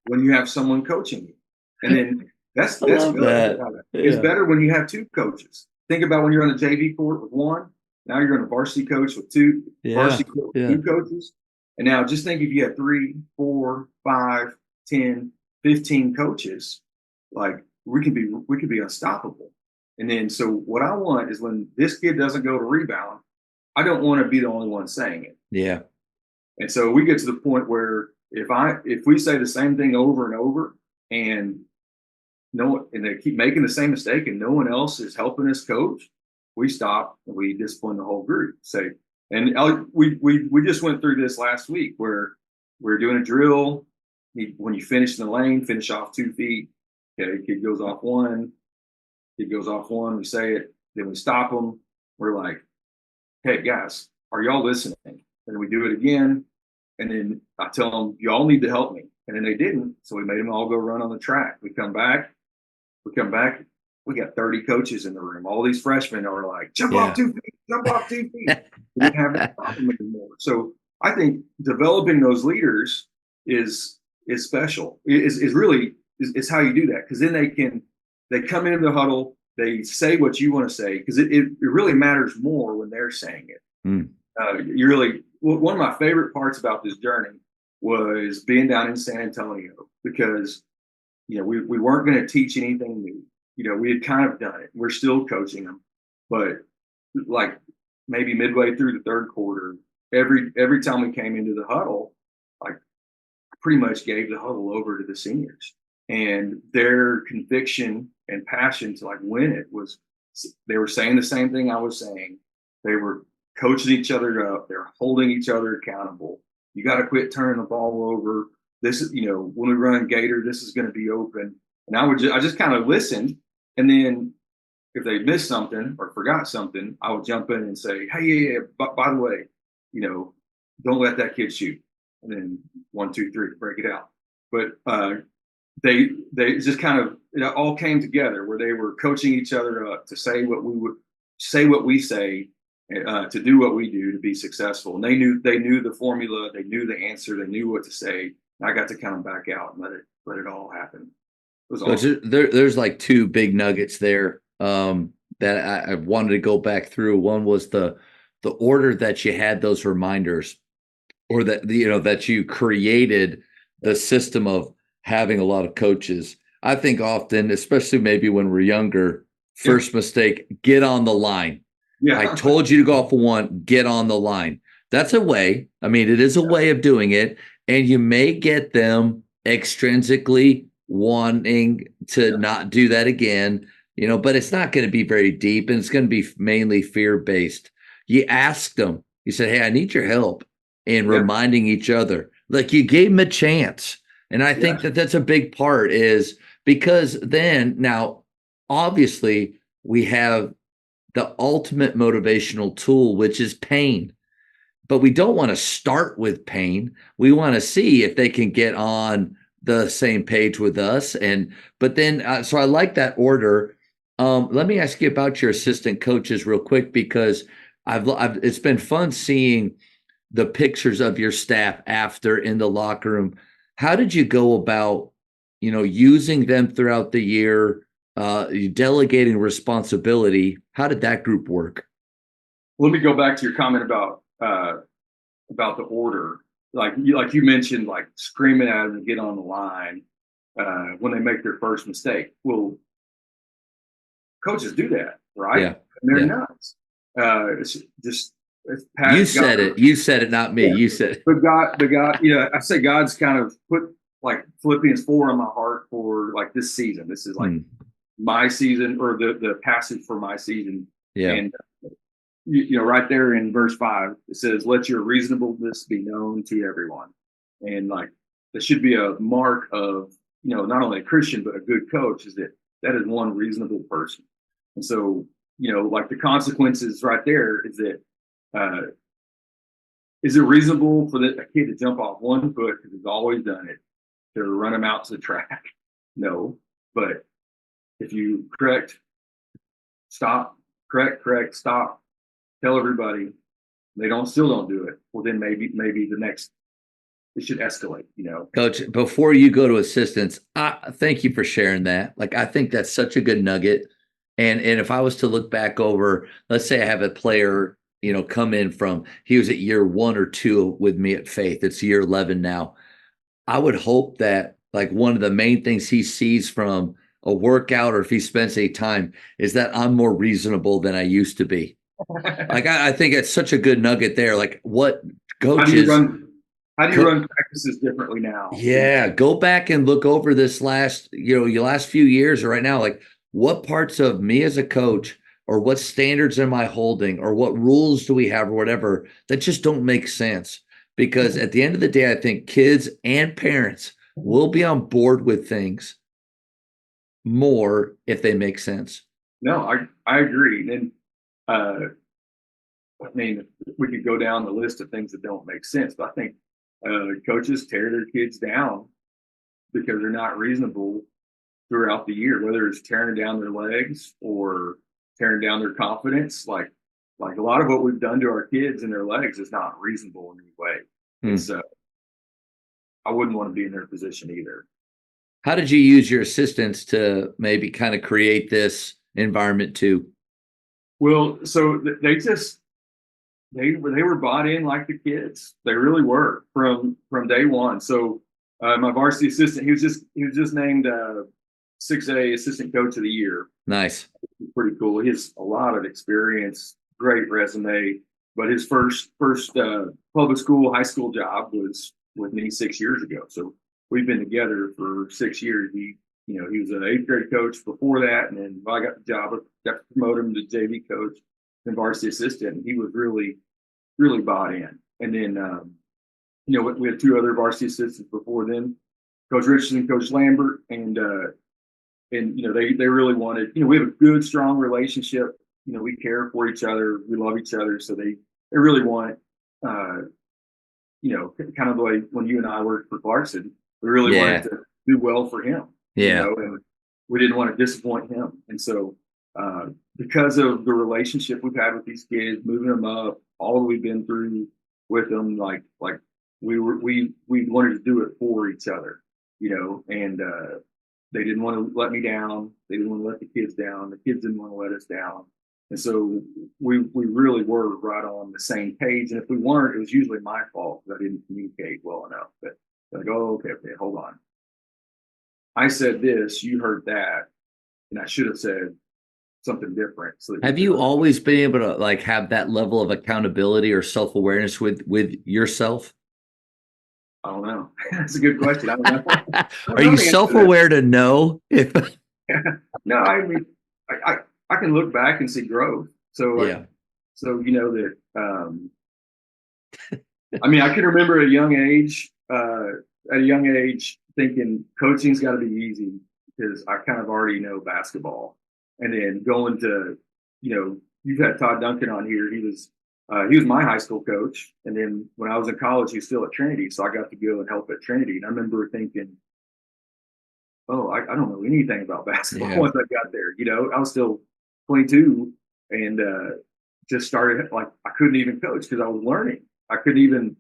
when you have someone coaching you. And then that's good. That. It's Yeah. better when you have two coaches. Think about when you're on a JV court with one. Now you're on a varsity coach with two, varsity court with two coaches. And now just think if you had 3, 4, 5, 10, 15 coaches, like we could be unstoppable. And then so what I want is when this kid doesn't go to rebound, I don't want to be the only one saying it. Yeah. And so we get to the point where if we say the same thing over and over and they keep making the same mistake and no one else is helping us coach, we stop and we discipline the whole group. We just went through this last week where we're doing a drill. When you finish in the lane, finish off 2 feet. Okay, kid goes off one. We say it. Then we stop them. We're like, hey guys, are y'all listening? And we do it again. And then I tell them, y'all need to help me. And then they didn't. So we made them all go run on the track. We come back. We got 30 coaches in the room. All these freshmen are like, jump off 2 feet, jump off 2 feet. We didn't have that problem anymore. So I think developing those leaders is special. Is how you do that. Because then they come into the huddle, they say what you want to say, because it really matters more when they're saying it. Mm. One of my favorite parts about this journey was being down in San Antonio because, we weren't going to teach anything new. We had kind of done it. We're still coaching them, but like maybe midway through the third quarter, every time we came into the huddle, like pretty much gave the huddle over to the seniors, and their conviction and passion to like win it was, they were saying the same thing I was saying. They were coaching each other up. They're holding each other accountable. You got to quit turning the ball over. This is, when we run Gator, this is going to be open. And I just kind of listened. And then if they missed something or forgot something, I would jump in and say, hey, yeah, by the way, don't let that kid shoot. And then 1, 2, 3, break it out. But they just kind of, it all came together where they were coaching each other up to say what we say, to do what we do to be successful. And they knew the formula, they knew the answer, they knew what to say. And I got to come back out and let it all happen. It was awesome. There's like 2 big nuggets there that I wanted to go back through. One was the order that you had those reminders, or that that you created the system of having a lot of coaches. I think often, especially maybe when we're younger, Yeah. first mistake, get on the line. I Yeah. told you to go off of one, get on the line. That's a way. I mean, it is a way of doing it. And you may get them extrinsically wanting to not do that again, but it's not going to be very deep and it's going to be mainly fear based. You asked them, you said, hey, I need your help in reminding each other. Like you gave them a chance. And I think that that's a big part is because then now, obviously, we have the ultimate motivational tool, which is pain. But we don't want to start with pain. We want to see if they can get on the same page with us. But then, so I like that order. Let me ask you about your assistant coaches real quick because it's been fun seeing the pictures of your staff after in the locker room. How did you go about, using them throughout the year, delegating responsibility? How did that group work? Let me go back to your comment about the order. Like you mentioned, like screaming at them to get on the line when they make their first mistake. Well, coaches do that, right? Yeah. And they're nuts. It's just you said it. You said it, not me. Yeah. You said it. But God, I say God's kind of put like Philippians 4 on my heart for like this season. This is like my season or the passage for my season. Yeah. And right there in verse 5, it says, "Let your reasonableness be known to everyone." And like that should be a mark of not only a Christian but a good coach is that is one reasonable person. And so like the consequences right there is that is it reasonable for a kid to jump off one foot because he's always done it to run him out to the track? No. But if you correct, stop, stop, tell everybody they still don't do it, well then maybe the next it should escalate. Coach, before you go to assistance, thank you for sharing that. Like I think that's such a good nugget. And if I was to look back over, let's say I have a player, come in from he was at year 1 or 2 with me at Faith. It's year 11 now. I would hope that like one of the main things he sees from a workout or if he spends any time is that I'm more reasonable than I used to be. Like I think it's such a good nugget there. Like what coaches how do you run practices differently now? Yeah, go back and look over this your last few years or right now. Like what parts of me as a coach or what standards am I holding or what rules do we have or whatever that just don't make sense? Because at the end of the day, I think kids and parents will be on board with things more if they make sense. No, I agree. And I mean, we could go down the list of things that don't make sense, but I think coaches tear their kids down because they're not reasonable throughout the year, whether it's tearing down their legs or tearing down their confidence. Like a lot of what we've done to our kids and their legs is not reasonable in any way. So I wouldn't want to be in their position either. How did you use your assistants to maybe kind of create this environment too? Well, so they were bought in like the kids. They really were from day one. So my varsity assistant, he was just named 6A assistant coach of the year. Nice. Pretty cool. He has a lot of experience, great resume. But his first public school, high school job was with me 6 years ago. So we've been together for 6 years. He was an 8th grade coach before that, and then I got the job, got to promote him to JV coach and varsity assistant. And he was really, really bought in. And then we had 2 other varsity assistants before then, Coach Richardson, Coach Lambert, and they really wanted. We have a good, strong relationship. We care for each other, we love each other, so they really want, kind of the way when you and I worked for Clarkson, we really wanted to do well for him. And we didn't want to disappoint him. And so, because of the relationship we've had with these kids, moving them up, all that we've been through with them, like we wanted to do it for each other, and they didn't want to let me down. They didn't want to let the kids down. The kids didn't want to let us down. And so we really were right on the same page. And if we weren't, it was usually my fault because I didn't communicate well enough. But They're like, oh, okay, hold on. I said this, you heard that, and I should have said something different so that we Have could you understand. always been able to like have that level of accountability or self-awareness with yourself? I don't know. That's a good question. I don't know. I don't Are know you the answer to that. self-aware to know if No, I mean, I can look back and see growth. So, yeah. so you know that. I mean, I can remember at a young age, thinking coaching's got to be easy because I kind of already know basketball, and then going to, you've had Todd Duncan on here. He was my high school coach, and then when I was in college, he was still at Trinity, so I got to go and help at Trinity. And I remember thinking, oh, I don't know anything about basketball Yeah. once I got there. I was still 22 and just started like I couldn't even coach because I was learning. I couldn't even,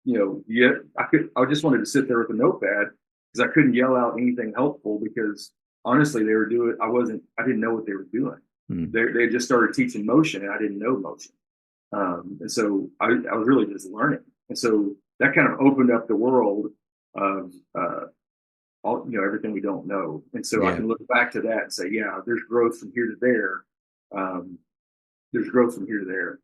yet I just wanted to sit there with a notepad because I couldn't yell out anything helpful because honestly, I didn't know what they were doing. Hmm. They just started teaching motion and I didn't know motion. And so I was really just learning. And so that kind of opened up the world of, everything we don't know. And so I Yeah. can look back to that and say, yeah, there's growth from here to there. Um, there's growth from here to there.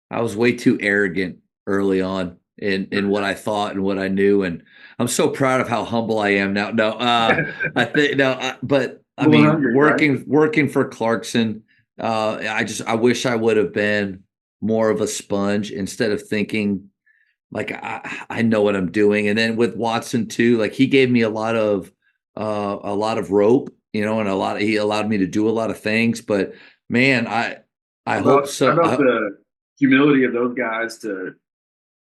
I was way too arrogant early on in what I thought and what I knew, and I'm so proud of how humble I am now. No, I think no, but I Full and mean, hungry, right? working for Clarkson, I wish I would have been more of a sponge instead of thinking like I know what I'm doing. And then with Watson too, like he gave me a lot of rope, and he allowed me to do a lot of things. But man, I hope How so. about the humility of those guys to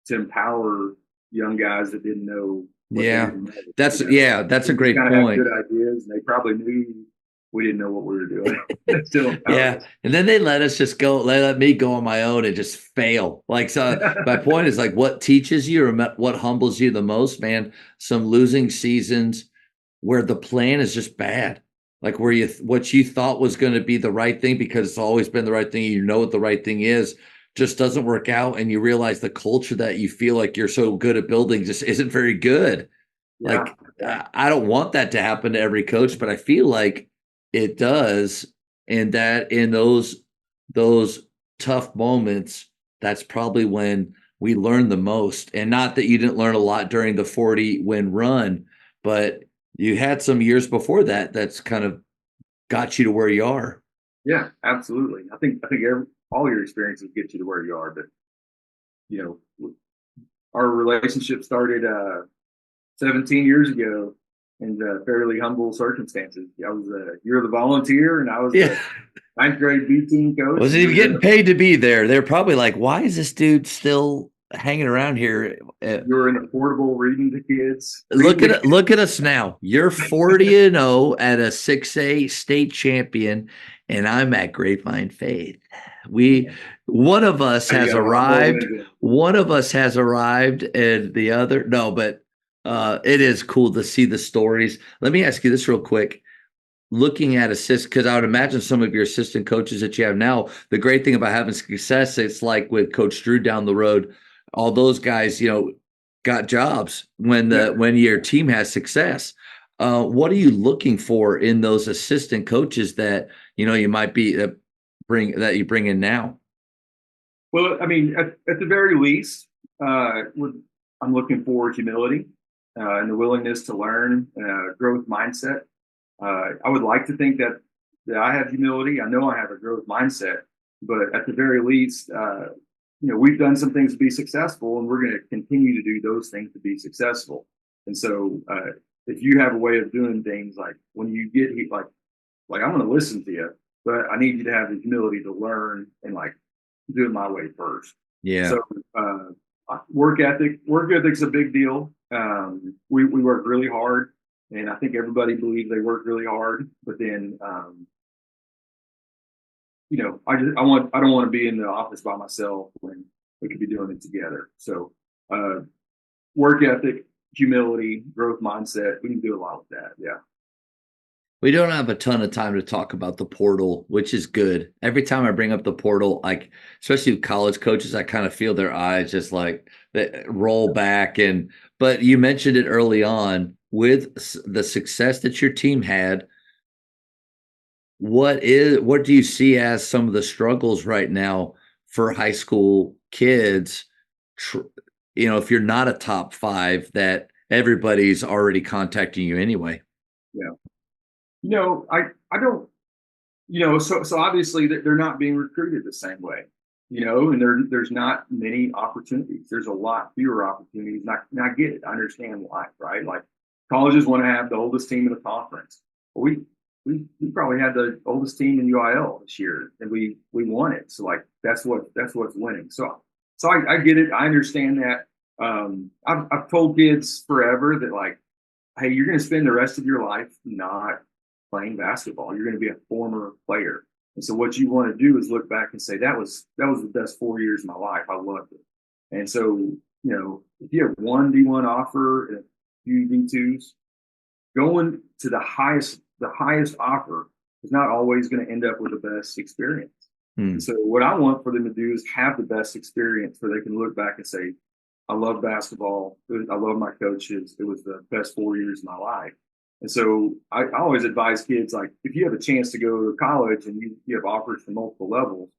empower young guys that didn't know what they Yeah, didn't know. that's a We great kind of had point. good ideas, and they probably knew we didn't know what we were doing. They still empowered Yeah, and then they let us just go, let me go on my own and just fail. Like, so my us. point is like, what teaches you or what humbles you the most, man? Some losing seasons where the plan is just bad, like where what you thought was going to be the right thing because it's always been the right thing. You know what the right thing is, just doesn't work out, and you realize the culture that you feel like you're so good at building just isn't very good. Yeah, Like, yeah, I don't want that to happen to every coach, but I feel like it does. And that in those tough moments, that's probably when we learn the most. And not that you didn't learn a lot during the 40 win run, but you had some years before that that's kind of got you to where you are. yeah. Absolutely. I think all your experiences get you to where you are, but you know, our relationship started 17 years ago in fairly humble circumstances. You're the volunteer, and I was Yeah. the ninth grade B team coach, and Wasn't we even were in getting paid to be there. They're probably like, why is this dude still hanging around here? we were in a portable reading to kids. Look at us now. You're 40-0 at a 6A state champion, and I'm at Grapevine Faith. We One of us You has got a lot more arrived. wins in. One of us has arrived, and the other no. But it is cool to see the stories. Let me ask you this real quick. Looking at because I would imagine some of your assistant coaches that you have now, the great thing about having success, it's like with Coach Drew down the road, all those guys, got jobs Yeah. when your team has success. What are you looking for in those assistant coaches that you might be that you bring in now? Well, I mean, at the very least, I'm looking for humility and the willingness to learn, growth mindset. I would like to think that I have humility. I know I have a growth mindset, but at the very least, we've done some things to be successful, and we're going to continue to do those things to be successful. And so, if you have a way of doing things like when you get like I'm going to listen to you, but I need you to have the humility to learn and like do it my way first. Yeah. So, work ethic's a big deal. We work really hard, and I think everybody believes they work really hard. But then, I don't want to be in the office by myself when we could be doing it together. So, uh, work ethic, humility, growth mindset, we can do a lot with that. Yeah. We don't have a ton of time to talk about the portal, which is good. Every time I bring up the portal, like especially with college coaches, I kind of feel their eyes just like they roll back. And but you mentioned it early on with the success that your team had. What do you see as some of the struggles right now for high school kids? Tr- if you're not a top five, that everybody's already contacting you anyway. Yeah. I don't, so obviously they're not being recruited the same way, and there's not many opportunities. There's a lot fewer opportunities. And I get it. I understand why, right? Like colleges want to have the oldest team in the conference. Well, we probably had the oldest team in UIL this year, and we won it. So like that's what's winning. So I get it. I understand that. I've told kids forever that like, hey, you're going to spend the rest of your life not playing basketball. You're going to be a former player. And so what you want to do is look back and say, that was the best 4 years of my life. I loved it. And so, if you have one D1 offer and a few D2s, going to the highest offer is not always going to end up with the best experience. And so what I want for them to do is have the best experience where they can look back and say, I love basketball. I love my coaches. It was the best 4 years of my life. And so I always advise kids, like, if you have a chance to go to college and you have offers from multiple levels,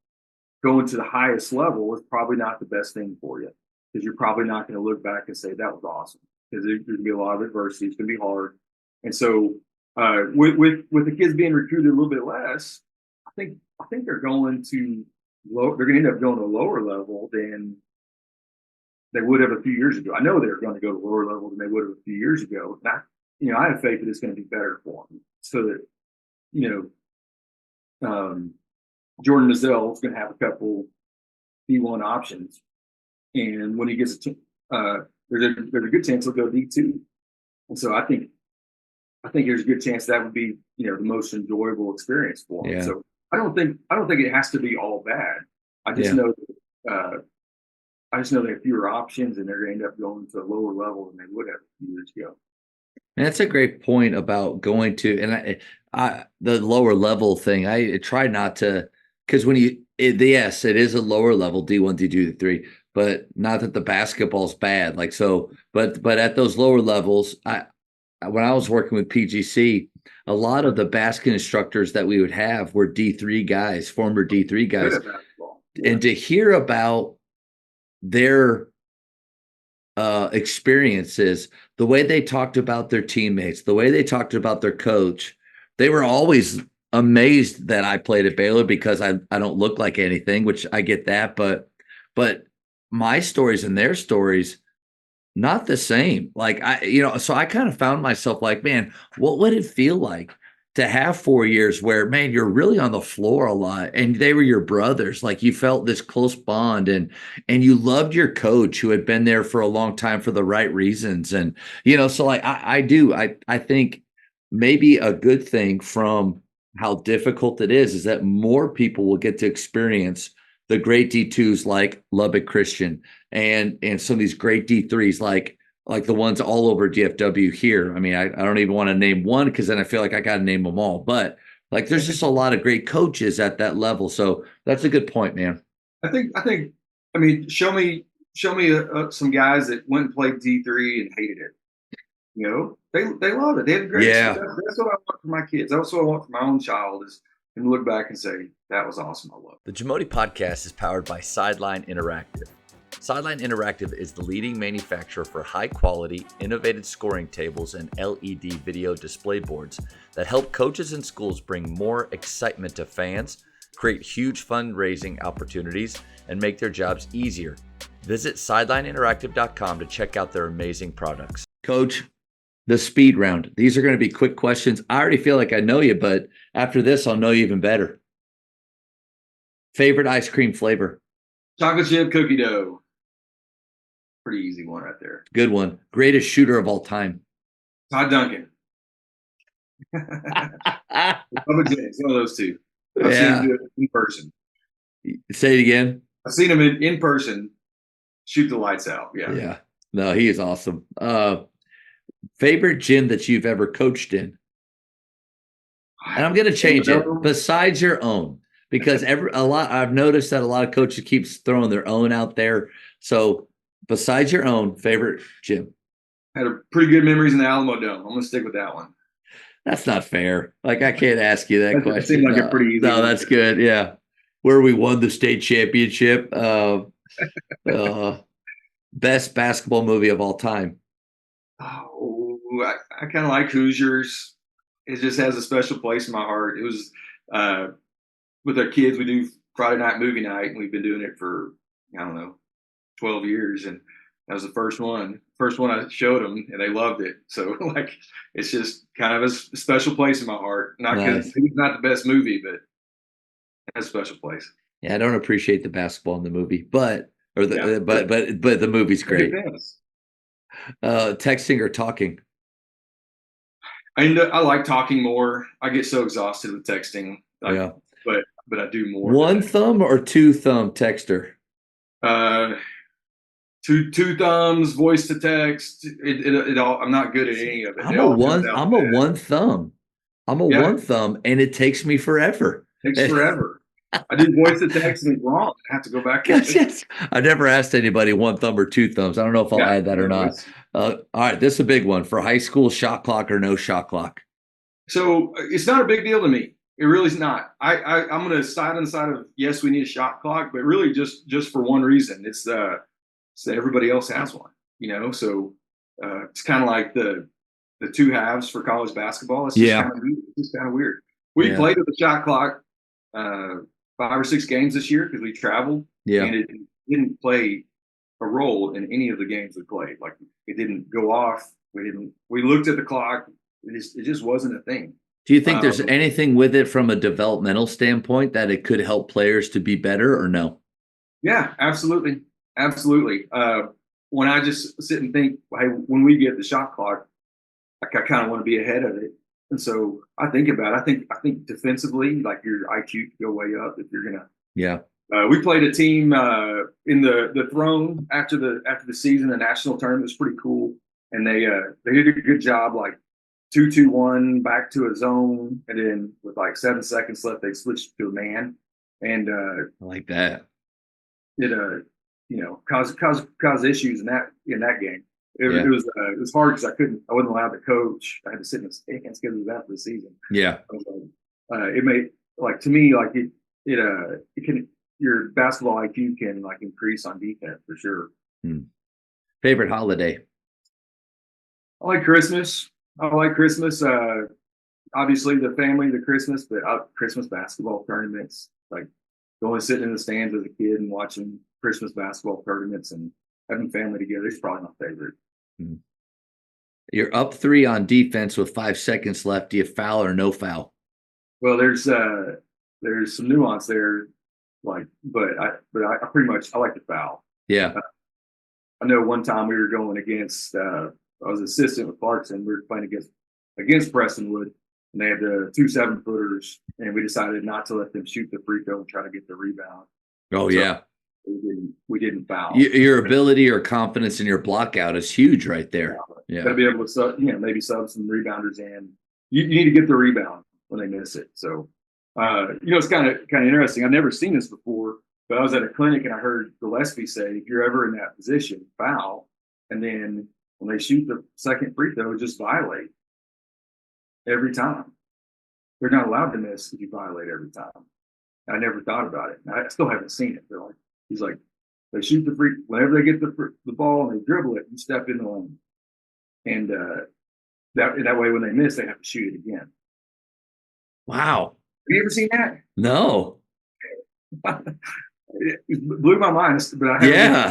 going to the highest level is probably not the best thing for you, because you're probably not going to look back and say that was awesome, because there's going to be a lot of adversity. It's going to be hard. And so with the kids being recruited a little bit less, I think they're going to they're going to end up going to a lower level than they would have a few years ago. I know they're going to go to lower level than they would have a few years ago. I have faith that it's going to be better for them, so that Jordan Mazzell is going to have a couple D1 options, and when he gets there's a good chance he'll go D2. And so I think there's a good chance that would be the most enjoyable experience for him. Yeah. So I don't think it has to be all bad. I just know that, they have fewer options, and they're going to end up going to a lower level than they would have a few years ago. And that's a great point about going to, and the lower level thing. I try not to, because yes, it is a lower level, D1, D2, D3, but not that the basketball's bad. Like, so, but at those lower levels, when I was working with PGC, a lot of the basket instructors that we would have were D3 guys, former D3 guys. Yeah. And to hear about their experiences, the way they talked about their teammates, the way they talked about their coach, they were always amazed that I played at Baylor, because I don't look like anything, which I get that, but my stories and their stories, not the same. Like so I kind of found myself like, man, what would it feel like to have 4 years where, man, you're really on the floor a lot, and they were your brothers, like you felt this close bond, and you loved your coach who had been there for a long time for the right reasons. And, so like I think maybe a good thing from how difficult it is that more people will get to experience the great D2s like Lubbock Christian, and some of these great D3s like the ones all over DFW here. I mean, I don't even want to name one, because then I feel like I got to name them all. But like, there's just a lot of great coaches at that level. So that's a good point, man. I mean, show me some guys that went and played D3 and hated it. They love it. They had great. Yeah. That's what I want for my kids. That's what I want for my own child, is and look back and say, that was awesome. I love it. The Jamodi podcast is powered by Sideline Interactive. Sideline Interactive is the leading manufacturer for high-quality, innovative scoring tables and LED video display boards that help coaches and schools bring more excitement to fans, create huge fundraising opportunities, and make their jobs easier. Visit sidelineinteractive.com to check out their amazing products. Coach, the speed round. These are going to be quick questions. I already feel like I know you, but after this, I'll know you even better. Favorite ice cream flavor? Chocolate chip cookie dough. Pretty easy one right there. Good one. Greatest shooter of all time? Todd Duncan. One of those two. I've seen him do it in person. Say it again. I've seen him in person shoot the lights out. Yeah. Yeah. No, he is awesome. Favorite gym that you've ever coached in? And I'm going to change it. Besides your own, because I've noticed that a lot of coaches keeps throwing their own out there. So besides your own favorite gym. Had a pretty good memories in the Alamo Dome. I'm gonna stick with that one. That's not fair. Like, I can't ask you that That question. seemed like a pretty easy No, one. that's good. Yeah. Where we won the state championship. Best basketball movie of all time. Oh, I kind of like Hoosiers. It just has a special place in my heart. It was with our kids. We do Friday night movie night, and we've been doing it for, I don't know, 12 years, and that was the first one. First one I showed them, and they loved it. So like, it's just kind of a special place in my heart. Not because Nice. it's not the best movie, but it has a special place. Yeah, I don't appreciate the basketball in the movie, but Yeah. but the movie's great. It is. Texting or talking? I like talking more. I get so exhausted with texting. Yeah. But I do more. One thumb or two thumb texter? Two thumbs, voice to text. It all. I'm not good at any of it. I'm a one thumb. I'm a one thumb, and it takes me forever. Takes forever. I do voice to text and it's wrong. I have to go back. Yes. I never asked anybody one thumb or two thumbs. I don't know if I'll add that or not. All right, this is a big one for high school: shot clock or no shot clock. So it's not a big deal to me. It really is not. I'm going to side on the side of yes, we need a shot clock, but really just for one reason. It's that everybody else has one. So it's kind of like the two halves for college basketball. It's just kind of weird. We played with the shot clock 5 or 6 games this year because we traveled. Yeah. And it didn't play a role in any of the games we played. Like, it didn't go off. We looked at the clock. It just wasn't a thing. Do you think there's anything with it from a developmental standpoint that it could help players to be better, or no? Yeah, absolutely. Absolutely. When I just sit and think, hey, when we get the shot clock, like, I kind of want to be ahead of it. And so I think about it. I think defensively, like, your IQ could go way up if you're gonna. Yeah. We played a team in the Throne after the season. The national tournament was pretty cool, and they did a good job. Like 2-2-1 back to a zone, and then with like 7 seconds left, they switched to a man, and I like that. It caused issues in that game. It was hard because I wasn't allowed to coach. I had to sit in the stands because it was after the season. Yeah. It made, like, to me, like, it can, your basketball IQ can, like, increase on defense for sure. Favorite holiday? I like Christmas. Obviously the family, the Christmas, but Christmas basketball tournaments, like going sitting in the stands as a kid and watching Christmas basketball tournaments and having family together is probably my favorite. You're up 3 on defense with 5 seconds left. Do you foul or no foul? Well, there's some nuance there, like, but I pretty much, I like to foul. Yeah. I know one time we were going against, I was assistant with Clarkson. We were playing against Prestonwood, and they had the 2 7-footers, and we decided not to let them shoot the free throw and try to get the rebound. Oh, so yeah. We didn't foul. Your ability or confidence in your block out is huge right there. Yeah. Got to be able to maybe sub some rebounders in. You need to get the rebound when they miss it. So, it's kind of interesting. I've never seen this before, but I was at a clinic and I heard Gillespie say, if you're ever in that position, foul, and then when they shoot the second free throw, just violate every time. They're not allowed to miss if you violate every time. I never thought about it. I still haven't seen it. He's like, they shoot the free, whenever they get the ball and they dribble it, you step in the lane. And that way, when they miss, they have to shoot it again. Wow. Have you ever seen that? No. It blew my mind. But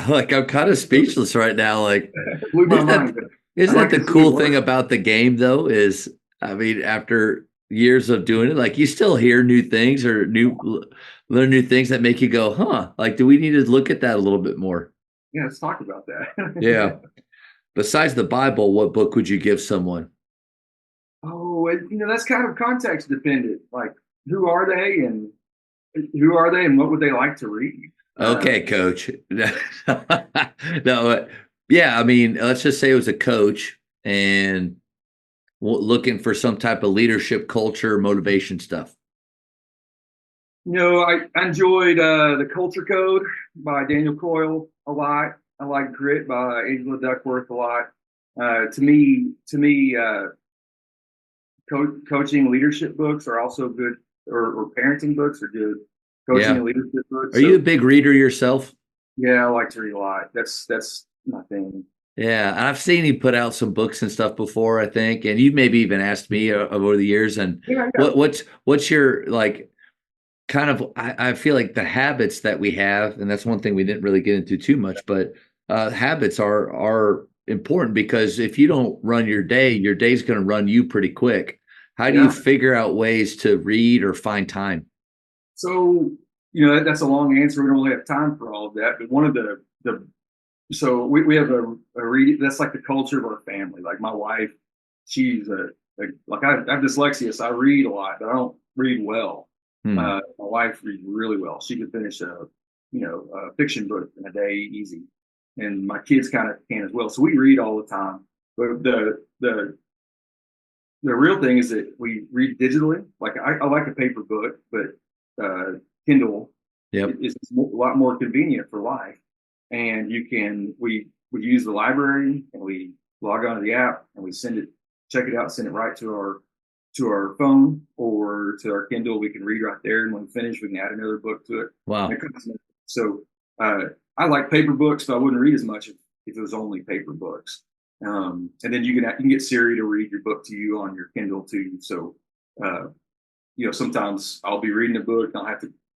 like, I'm kind of speechless right now. Like, it blew my mind. Isn't that the cool thing about the game, though? Is, I mean, after years of doing it, like, you still hear new things or learn new things that make you go, huh? Like, do we need to look at that a little bit more? Yeah, let's talk about that. Yeah. Besides the Bible, what book would you give someone? Oh, that's kind of context dependent. Like, who are they and what would they like to read? Okay, coach. No, yeah, I mean, let's just say it was a coach and looking for some type of leadership, culture, motivation stuff? I enjoyed The Culture Code by Daniel Coyle a lot. I like Grit by Angela Duckworth a lot. To me, coaching leadership books are also good, or parenting books are good. Coaching Yeah. and leadership books. Are you a big reader yourself? Yeah, I like to read a lot. That's my thing. Yeah, and I've seen you put out some books and stuff before, I think, and you've maybe even asked me over the years. And Yeah, yeah. what's your like kind of? I feel like the habits that we have, and that's one thing we didn't really get into too much, but habits are important, because if you don't run your day's going to run you pretty quick. How do you Yeah. figure out ways to read or find time? So, that's a long answer. We don't really have time for all of that. But one of so we have a read, that's like the culture of our family. Like my wife, she's like I have dyslexia, so I read a lot, but I don't read well. My wife reads really well. She could finish a fiction book in a day easy, and my kids kind of can as well. So we read all the time. But the real thing is that we read digitally. Like I like a paper book, but Kindle is a lot more convenient for life. And we use the library, and we log onto the app, and we check it out, send it right to our phone or to our Kindle. We can read right there, and when we finish, we can add another book to it. Wow. So I like paper books, but I wouldn't read as much if it was only paper books. And then you can get Siri to read your book to you on your Kindle too. So sometimes I'll be reading a book and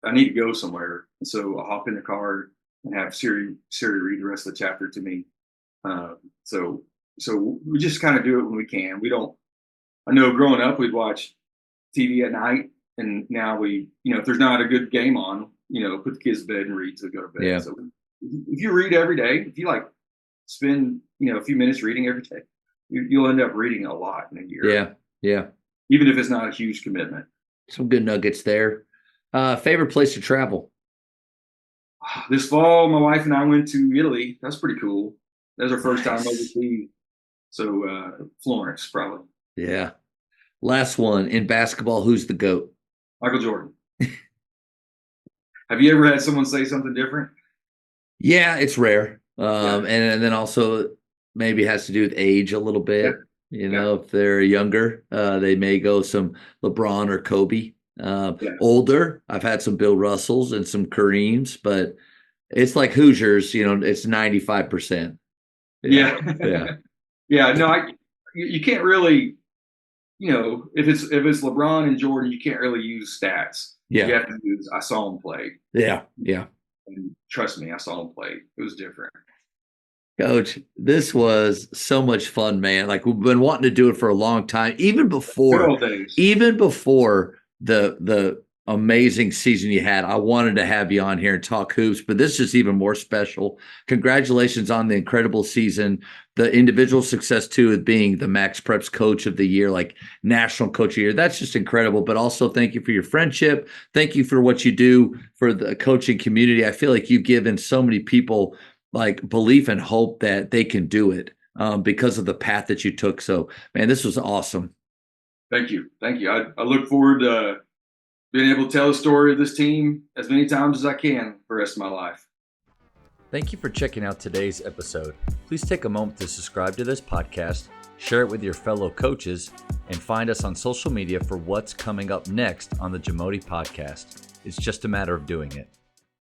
I need to go somewhere, so I'll hop in the car and have Siri read the rest of the chapter to me. So we just kind of do it when we can. We don't. I know growing up we'd watch TV at night, and now if there's not a good game on, put the kids to bed and read to go to bed. Yeah. So if you read every day, if you spend a few minutes reading every day, you'll end up reading a lot in a year. Yeah. Even if it's not a huge commitment. Some good nuggets there. Favorite place to travel? This fall, my wife and I went to Italy. That's pretty cool. That was our first time overseas. So Florence, probably. Yeah. Last one, in basketball, who's the GOAT? Michael Jordan. Have you ever had someone say something different? Yeah, it's rare. And then also maybe has to do with age a little bit. Yeah. If they're younger, they may go some LeBron or Kobe. Older, I've had some Bill Russells and some Kareems, but it's like Hoosiers, it's 95%. Yeah. Yeah. No, you can't really, if it's LeBron and Jordan, you can't really use stats. Yeah. You have to use, I saw him play. Yeah. And trust me, I saw him play. It was different. Coach, this was so much fun, man. Like, we've been wanting to do it for a long time, even before the amazing season you had. I wanted to have you on here and talk hoops, but this is even more special. Congratulations on the incredible season, the individual success too, of being the Max Preps Coach of the Year, like National Coach of the Year. That's just incredible. But also thank you for your friendship. Thank you for what you do for the coaching community. I feel like you've given so many people like belief and hope that they can do it because of the path that you took. So, man, this was awesome. Thank you. I look forward to being able to tell the story of this team as many times as I can for the rest of my life. Thank you for checking out today's episode. Please take a moment to subscribe to this podcast, share it with your fellow coaches, and find us on social media for what's coming up next on the Jamodi Podcast. It's just a matter of doing it.